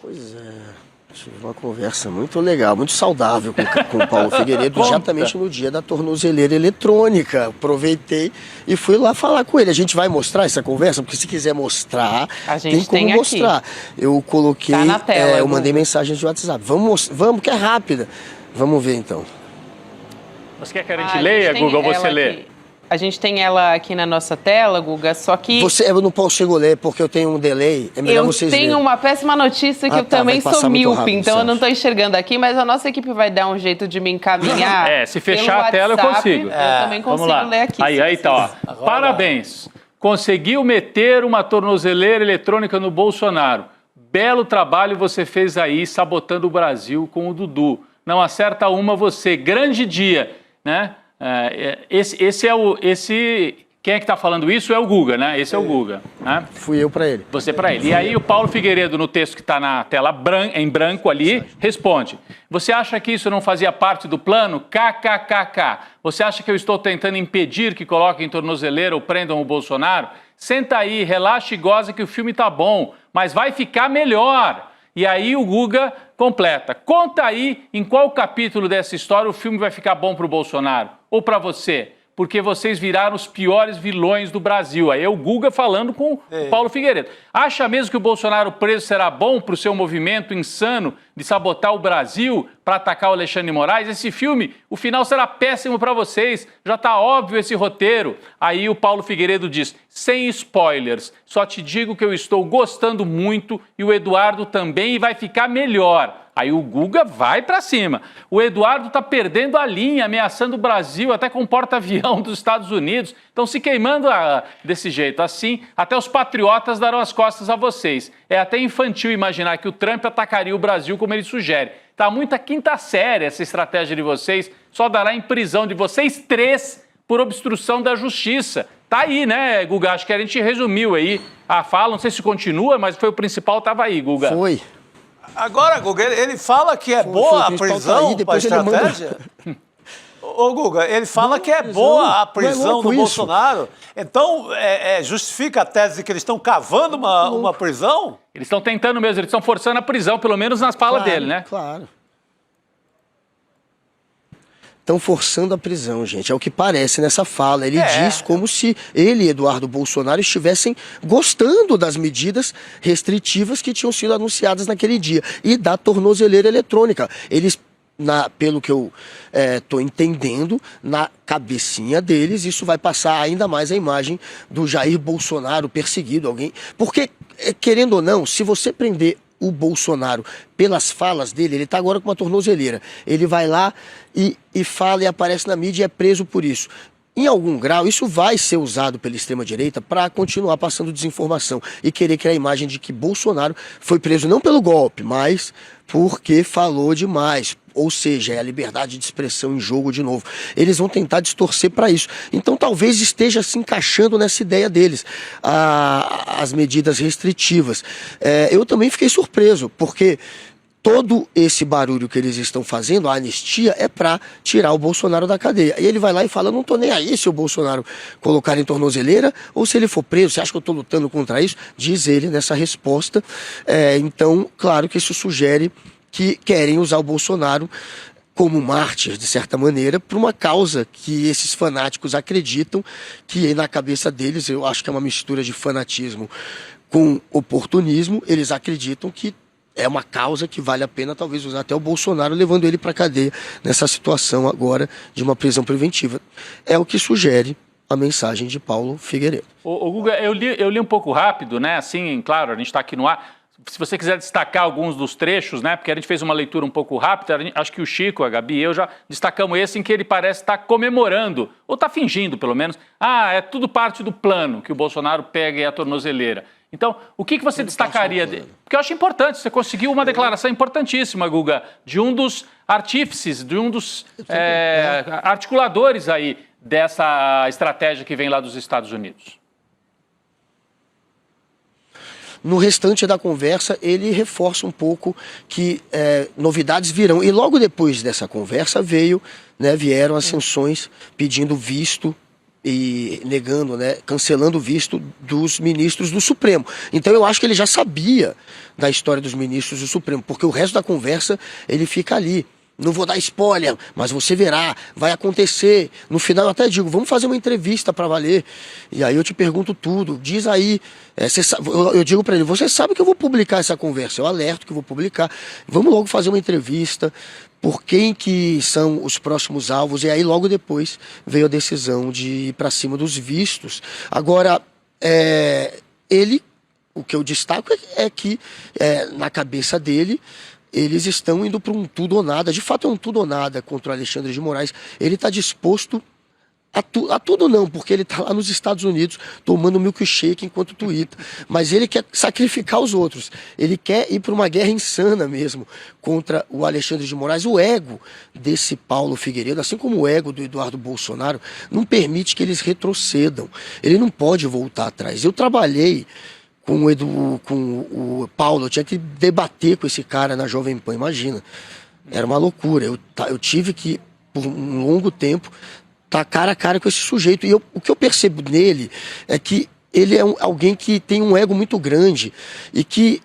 Pois é. Tive uma conversa muito legal, muito saudável com o Paulo Figueiredo, exatamente no dia da tornozeleira eletrônica. Aproveitei e fui lá falar com ele. A gente vai mostrar essa conversa, porque se quiser mostrar, tem como mostrar. Eu coloquei, tá na tela, eu mandei mensagens de WhatsApp. Vamos, que é rápida. Vamos ver então. Você quer que a gente leia, Guga, ou você lê? A gente tem ela aqui na nossa tela, Guga, só que... Eu não consigo ler porque eu tenho um delay, é melhor vocês lerem. Eu tenho uma péssima notícia que eu também sou míope, então eu não estou enxergando aqui, mas a nossa equipe vai dar um jeito de me encaminhar. Se fechar a tela eu consigo. Eu também consigo ler aqui. Aí tá, ó. Parabéns. Conseguiu meter uma tornozeleira eletrônica no Bolsonaro. Belo trabalho você fez aí, sabotando o Brasil com o Dudu. Não acerta uma você. Grande dia, né? Quem é que está falando isso? É o Guga, né? Esse é o Guga. Né? Fui eu para ele. Você para ele. E aí o Paulo Figueiredo, no texto que está na tela em branco ali, responde. Você acha que isso não fazia parte do plano? KKKK. Você acha que eu estou tentando impedir que coloquem tornozeleira ou prendam o Bolsonaro? Senta aí, relaxa e goza que o filme tá bom, mas vai ficar melhor. E aí o Guga completa. Conta aí em qual capítulo dessa história o filme vai ficar bom para o Bolsonaro ou para você. Porque vocês viraram os piores vilões do Brasil. Aí é o Guga falando com o Paulo Figueiredo. Acha mesmo que o Bolsonaro preso será bom para o seu movimento insano de sabotar o Brasil para atacar o Alexandre de Moraes? Esse filme, o final será péssimo para vocês. Já está óbvio esse roteiro. Aí o Paulo Figueiredo diz, sem spoilers, só te digo que eu estou gostando muito e o Eduardo também e vai ficar melhor. Aí o Guga vai para cima. O Eduardo está perdendo a linha, ameaçando o Brasil, até com porta-avião dos Estados Unidos. Estão se queimando desse jeito. Assim, até os patriotas darão as costas a vocês. É até infantil imaginar que o Trump atacaria o Brasil como ele sugere. Está muita quinta série essa estratégia de vocês. Só dará em prisão de vocês 3 por obstrução da justiça. Tá aí, né, Guga? Acho que a gente resumiu aí a fala. Não sei se continua, mas foi o principal, estava aí, Guga. Foi. Agora, Guga, ele fala que é boa a prisão para a estratégia? Ô, Guga, ele fala que é boa a prisão do Bolsonaro. Então, justifica a tese de que eles estão cavando uma prisão? Eles estão tentando mesmo, eles estão forçando a prisão, pelo menos nas falas dele, né? Claro. Estão forçando a prisão, gente. É o que parece nessa fala. Ele diz como se ele e Eduardo Bolsonaro estivessem gostando das medidas restritivas que tinham sido anunciadas naquele dia e da tornozeleira eletrônica. Eles, pelo que eu estou entendendo, na cabecinha deles, isso vai passar ainda mais a imagem do Jair Bolsonaro perseguido, alguém. Porque, querendo ou não, se você prender o Bolsonaro, pelas falas dele, ele está agora com uma tornozeleira. Ele vai lá e fala e aparece na mídia e é preso por isso. Em algum grau, isso vai ser usado pela extrema-direita para continuar passando desinformação e querer criar a imagem de que Bolsonaro foi preso não pelo golpe, mas porque falou demais. Ou seja, é a liberdade de expressão em jogo de novo. Eles vão tentar distorcer para isso. Então talvez esteja se encaixando nessa ideia deles, as medidas restritivas. Eu também fiquei surpreso, porque todo esse barulho que eles estão fazendo, a anistia, é para tirar o Bolsonaro da cadeia. E ele vai lá e fala, não tô nem aí se o Bolsonaro colocar em tornozeleira ou se ele for preso. Você acha que eu tô lutando contra isso? Diz ele nessa resposta. Então, claro que isso sugere que querem usar o Bolsonaro como mártir, de certa maneira, para uma causa que esses fanáticos acreditam que na cabeça deles, eu acho que é uma mistura de fanatismo com oportunismo, eles acreditam que é uma causa que vale a pena talvez usar até o Bolsonaro, levando ele para a cadeia nessa situação agora de uma prisão preventiva. É o que sugere a mensagem de Paulo Figueiredo. Ô Guga, eu li um pouco rápido, né? Assim, claro, a gente está aqui no ar. Se você quiser destacar alguns dos trechos, né? Porque a gente fez uma leitura um pouco rápida, acho que o Chico, a Gabi e eu já destacamos esse em que ele parece estar comemorando, ou está fingindo pelo menos, é tudo parte do plano que o Bolsonaro pega a tornozeleira. Então, o que você destacaria? Porque eu acho importante, você conseguiu uma declaração importantíssima, Guga, de um dos artífices, de um dos articuladores aí dessa estratégia que vem lá dos Estados Unidos. No restante da conversa, ele reforça um pouco que novidades virão. E logo depois dessa conversa vieram ascensões pedindo visto e negando, cancelando o visto dos ministros do Supremo. Então eu acho que ele já sabia da história dos ministros do Supremo, porque o resto da conversa ele fica ali. Não vou dar spoiler, mas você verá, vai acontecer. No final eu até digo, vamos fazer uma entrevista para valer. E aí eu te pergunto tudo, diz aí. Eu digo para ele, você sabe que eu vou publicar essa conversa, eu alerto que eu vou publicar. Vamos logo fazer uma entrevista, por quem que são os próximos alvos. E aí logo depois veio a decisão de ir para cima dos vistos. Agora, o que eu destaco é que na cabeça dele, eles estão indo para um tudo ou nada. De fato é um tudo ou nada contra o Alexandre de Moraes. Ele está disposto a tudo não, porque ele está lá nos Estados Unidos tomando milkshake enquanto tuita. Mas ele quer sacrificar os outros. Ele quer ir para uma guerra insana mesmo contra o Alexandre de Moraes. O ego desse Paulo Figueiredo, assim como o ego do Eduardo Bolsonaro, não permite que eles retrocedam. Ele não pode voltar atrás. Eu trabalhei com o Paulo, eu tinha que debater com esse cara na Jovem Pan, imagina. Era uma loucura. Eu tive que, por um longo tempo, estar cara a cara com esse sujeito. E o que eu percebo nele é que ele é alguém que tem um ego muito grande e que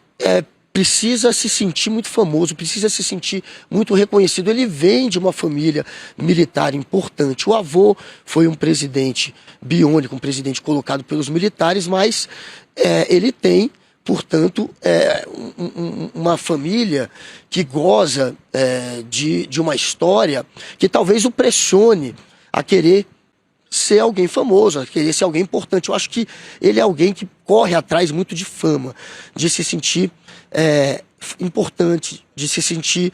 precisa se sentir muito famoso, precisa se sentir muito reconhecido. Ele vem de uma família militar importante. O avô foi um presidente biônico, um presidente colocado pelos militares, mas ele tem, portanto, uma família que goza de uma história que talvez o pressione a querer ser alguém famoso, a querer ser alguém importante. Eu acho que ele é alguém que corre atrás muito de fama, de se sentir importante, de se sentir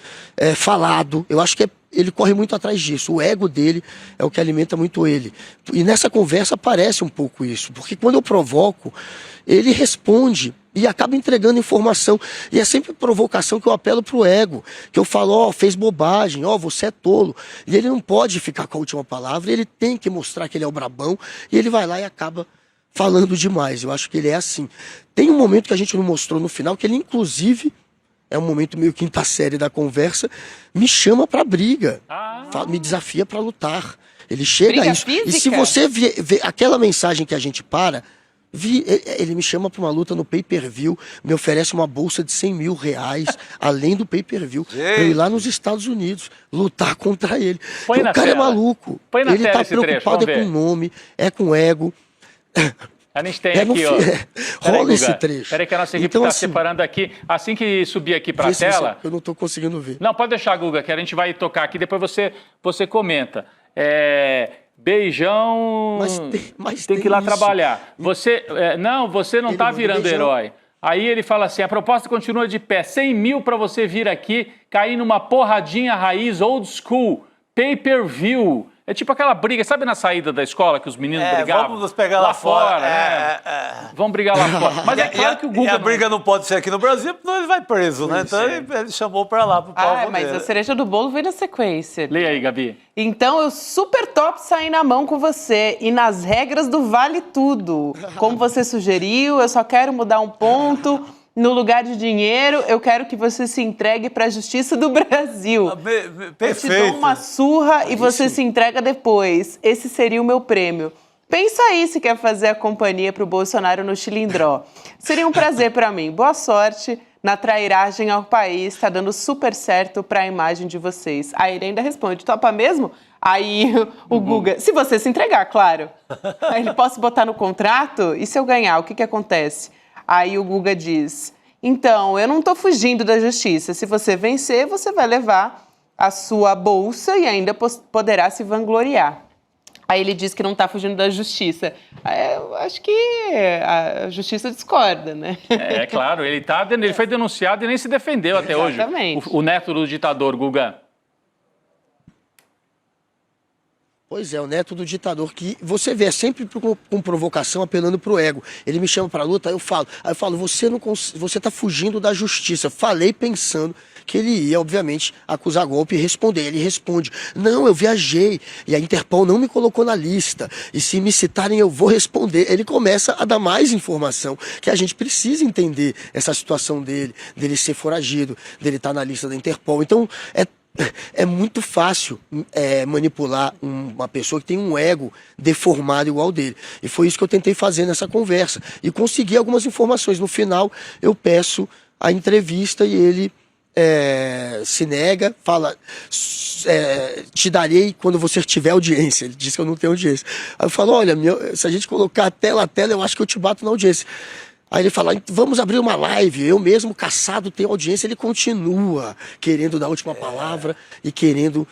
falado. Eu acho que ele corre muito atrás disso. O ego dele é o que alimenta muito ele. E nessa conversa aparece um pouco isso, porque quando eu provoco, ele responde e acaba entregando informação. E é sempre provocação que eu apelo pro ego, que eu falo, fez bobagem, você é tolo. E ele não pode ficar com a última palavra, ele tem que mostrar que ele é o brabão, e ele vai lá e acaba falando demais. Eu acho que ele é assim. Tem um momento que a gente não mostrou no final, que ele inclusive, é um momento meio quinta série da conversa, me chama pra briga, me desafia pra lutar. Ele chega a isso. Física? E se você vê aquela mensagem que a gente ele me chama para uma luta no pay-per-view, me oferece uma bolsa de 100 mil reais, além do pay-per-view, para eu ir lá nos Estados Unidos, lutar contra ele. O cara é maluco. Ele tá preocupado com o nome, com ego. A gente tem aqui, rola esse trecho. Peraí que a nossa equipe está separando aqui. Assim que subir aqui para a tela... Eu não estou conseguindo ver. Não, pode deixar, Guga, que a gente vai tocar aqui, depois você comenta. Beijão, mas tem que ir lá trabalhar. Você não está virando herói. Aí ele fala assim, a proposta continua de pé, 100 mil para você vir aqui, cair numa porradinha raiz, old school, pay-per-view. É tipo aquela briga, sabe na saída da escola que os meninos brigavam? Vamos nos pegar lá fora. Vamos brigar lá fora. Mas claro que o Guga... E a briga não pode ser aqui no Brasil, porque ele vai preso, né? Então ele chamou pra lá, pro palco mas dele. A cereja do bolo vem na sequência. Leia aí, Gabi. Então eu super top sair na mão com você e nas regras do Vale Tudo. Como você sugeriu, eu só quero mudar um ponto... No lugar de dinheiro, eu quero que você se entregue para a Justiça do Brasil. Perfeito. Eu te dou uma surra e você se entrega depois. Esse seria o meu prêmio. Pensa aí se quer fazer a companhia para o Bolsonaro no Chilindró. Seria um prazer para mim. Boa sorte na trairagem ao país. Está dando super certo para a imagem de vocês. Aí ele ainda responde, topa mesmo? Aí o Guga, se você se entregar, claro. Aí ele, posso botar no contrato? E se eu ganhar, o que acontece? Aí o Guga diz, então, eu não estou fugindo da justiça. Se você vencer, você vai levar a sua bolsa e ainda poderá se vangloriar. Aí ele diz que não está fugindo da justiça. Eu acho que a justiça discorda, né? Claro, ele foi denunciado e nem se defendeu até hoje. Exatamente. O neto do ditador, Guga. Pois é, o neto do ditador, que você vê, é sempre com provocação, apelando pro ego. Ele me chama pra luta, aí eu falo, você tá fugindo da justiça. Falei pensando que ele ia, obviamente, acusar golpe e responder. Ele responde, não, eu viajei, e a Interpol não me colocou na lista, e se me citarem eu vou responder. Ele começa a dar mais informação, que a gente precisa entender essa situação dele ser foragido, dele estar na lista da Interpol. Então, é muito fácil manipular uma pessoa que tem um ego deformado igual dele. E foi isso que eu tentei fazer nessa conversa. E consegui algumas informações. No final, eu peço a entrevista e ele se nega, fala, te darei quando você tiver audiência. Ele disse que eu não tenho audiência. Aí eu falo, olha, se a gente colocar a tela, eu acho que eu te bato na audiência. Aí ele fala, vamos abrir uma live, eu mesmo, caçado, tenho audiência. Ele continua querendo dar a última palavra e querendo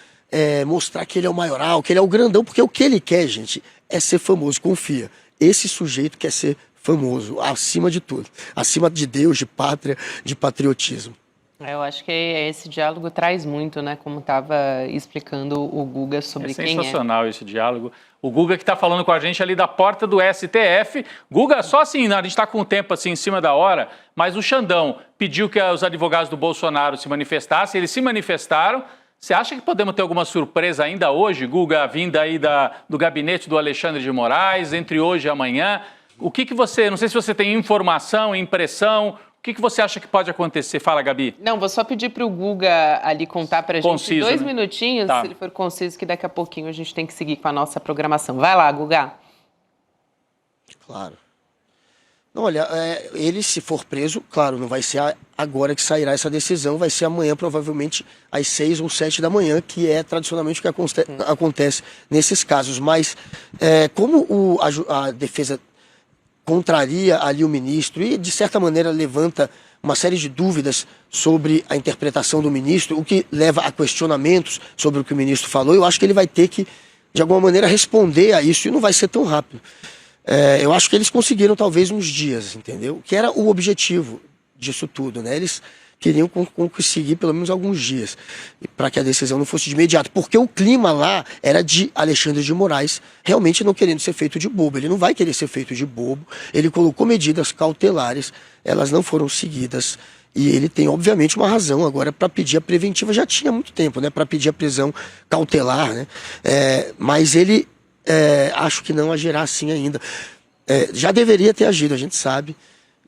mostrar que ele é o maioral, que ele é o grandão, porque o que ele quer, gente, é ser famoso, confia. Esse sujeito quer ser famoso, acima de tudo, acima de Deus, de pátria, de patriotismo. Eu acho que esse diálogo traz muito, né? Como estava explicando o Guga sobre quem é. Sensacional esse diálogo. O Guga que está falando com a gente ali da porta do STF. Guga, só assim, a gente está com o tempo assim em cima da hora, mas o Xandão pediu que os advogados do Bolsonaro se manifestassem, eles se manifestaram. Você acha que podemos ter alguma surpresa ainda hoje, Guga, vinda aí do gabinete do Alexandre de Moraes, entre hoje e amanhã? O que você, não sei se você tem informação, impressão, o que você acha que pode acontecer? Fala, Gabi. Não, vou só pedir para o Guga ali contar para a gente 2 minutinhos, tá. Se ele for conciso, que daqui a pouquinho a gente tem que seguir com a nossa programação. Vai lá, Guga. Claro. Não, olha, ele se for preso, claro, não vai ser agora que sairá essa decisão, vai ser amanhã, provavelmente às 6 ou 7 da manhã, que é tradicionalmente o que acontece nesses casos. Mas como a defesa contraria ali o ministro e, de certa maneira, levanta uma série de dúvidas sobre a interpretação do ministro, o que leva a questionamentos sobre o que o ministro falou, eu acho que ele vai ter que, de alguma maneira, responder a isso, e não vai ser tão rápido. Eu acho que eles conseguiram, talvez, uns dias, entendeu? Que era o objetivo disso tudo, né? Eles queriam conseguir pelo menos alguns dias para que a decisão não fosse de imediato, porque o clima lá era de Alexandre de Moraes realmente não querendo ser feito de bobo. Ele não vai querer ser feito de bobo, ele colocou medidas cautelares, elas não foram seguidas e ele tem obviamente uma razão agora para pedir a preventiva, já tinha muito tempo, né, para pedir a prisão cautelar, né, mas ele acho que não agirá assim ainda, já deveria ter agido, a gente sabe.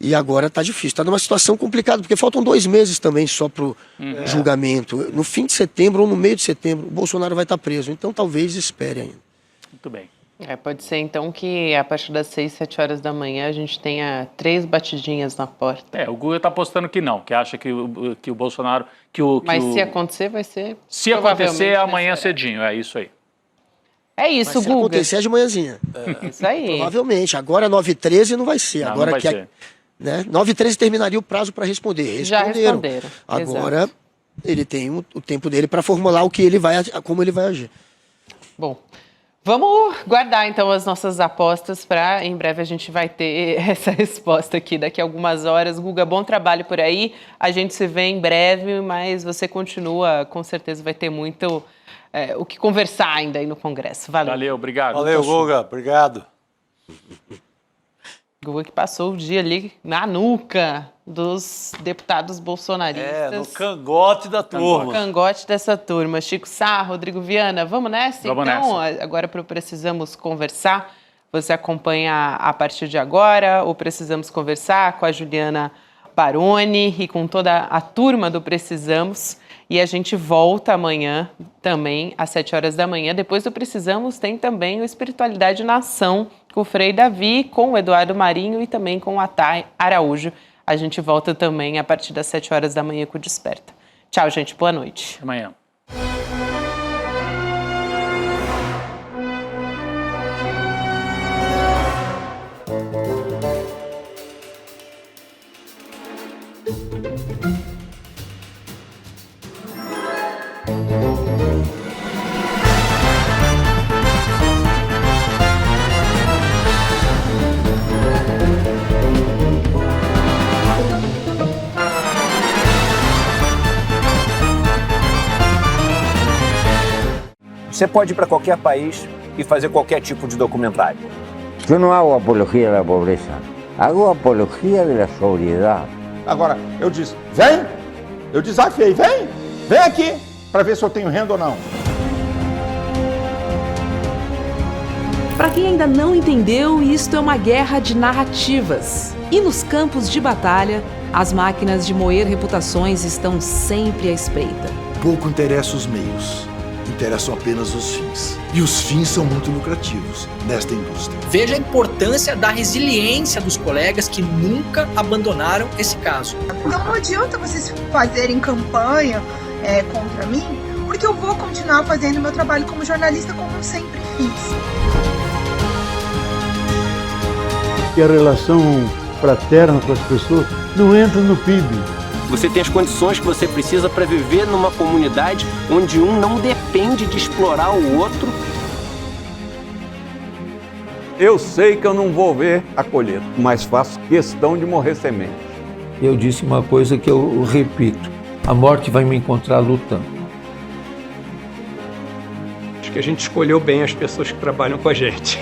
E agora está difícil, está numa situação complicada, porque faltam 2 meses também só para o julgamento. No fim de setembro ou no meio de setembro, o Bolsonaro vai estar preso, então talvez espere ainda. Muito bem. Pode ser então que a partir das 6, 7 horas da manhã a gente tenha 3 batidinhas na porta. O Guga está apostando que não, que acha que o Bolsonaro... Mas se acontecer, vai ser... Se acontecer, amanhã cedinho, é isso aí. É isso, Guga. Se acontecer, é de manhãzinha. Isso aí. Provavelmente. Agora 9h13 não vai ser. Não, agora não vai ser. 9h13 terminaria o prazo para responder. Já responderam. Agora Exato. ele tem o tempo dele para formular como ele vai agir. Bom, vamos guardar então as nossas apostas para em breve a gente vai ter essa resposta aqui daqui a algumas horas. Guga, bom trabalho por aí. A gente se vê em breve, mas você continua, com certeza vai ter muito o que conversar ainda aí no Congresso. Valeu. Valeu, obrigado. Valeu, Guga, obrigado. Guga que passou o dia ali na nuca dos deputados bolsonaristas. No cangote da turma. No cangote dessa turma. Chico Sá, Rodrigo Viana, vamos nessa? Vamos nessa. Agora para o Precisamos Conversar, você acompanha a partir de agora o Precisamos Conversar com a Juliana Baroni e com toda a turma do Precisamos. E a gente volta amanhã também, às 7 horas da manhã. Depois do Precisamos, tem também o Espiritualidade na Ação, com o Frei Davi, com o Eduardo Marinho e também com o Atay Araújo. A gente volta também a partir das 7 horas da manhã com o Desperta. Tchau, gente. Boa noite. Até amanhã. Você pode ir para qualquer país e fazer qualquer tipo de documentário. Eu não hago apologia da pobreza, hago apologia da sobriedade. Agora, eu disse, vem, eu desafiei, vem aqui, para ver se eu tenho renda ou não. Para quem ainda não entendeu, isto é uma guerra de narrativas. E nos campos de batalha, as máquinas de moer reputações estão sempre à espreita. Pouco interessa os meios, interessam apenas os fins. E os fins são muito lucrativos nesta indústria. Veja a importância da resiliência dos colegas que nunca abandonaram esse caso. Então não adianta vocês fazerem campanha contra mim, porque eu vou continuar fazendo meu trabalho como jornalista como eu sempre fiz. Que a relação fraterna com as pessoas não entra no PIB. Você tem as condições que você precisa para viver numa comunidade onde um não depende de explorar o outro. Eu sei que eu não vou ver a colheita, mas faço questão de morrer semente. Eu disse uma coisa que eu repito: a morte vai me encontrar lutando. Acho que a gente escolheu bem as pessoas que trabalham com a gente.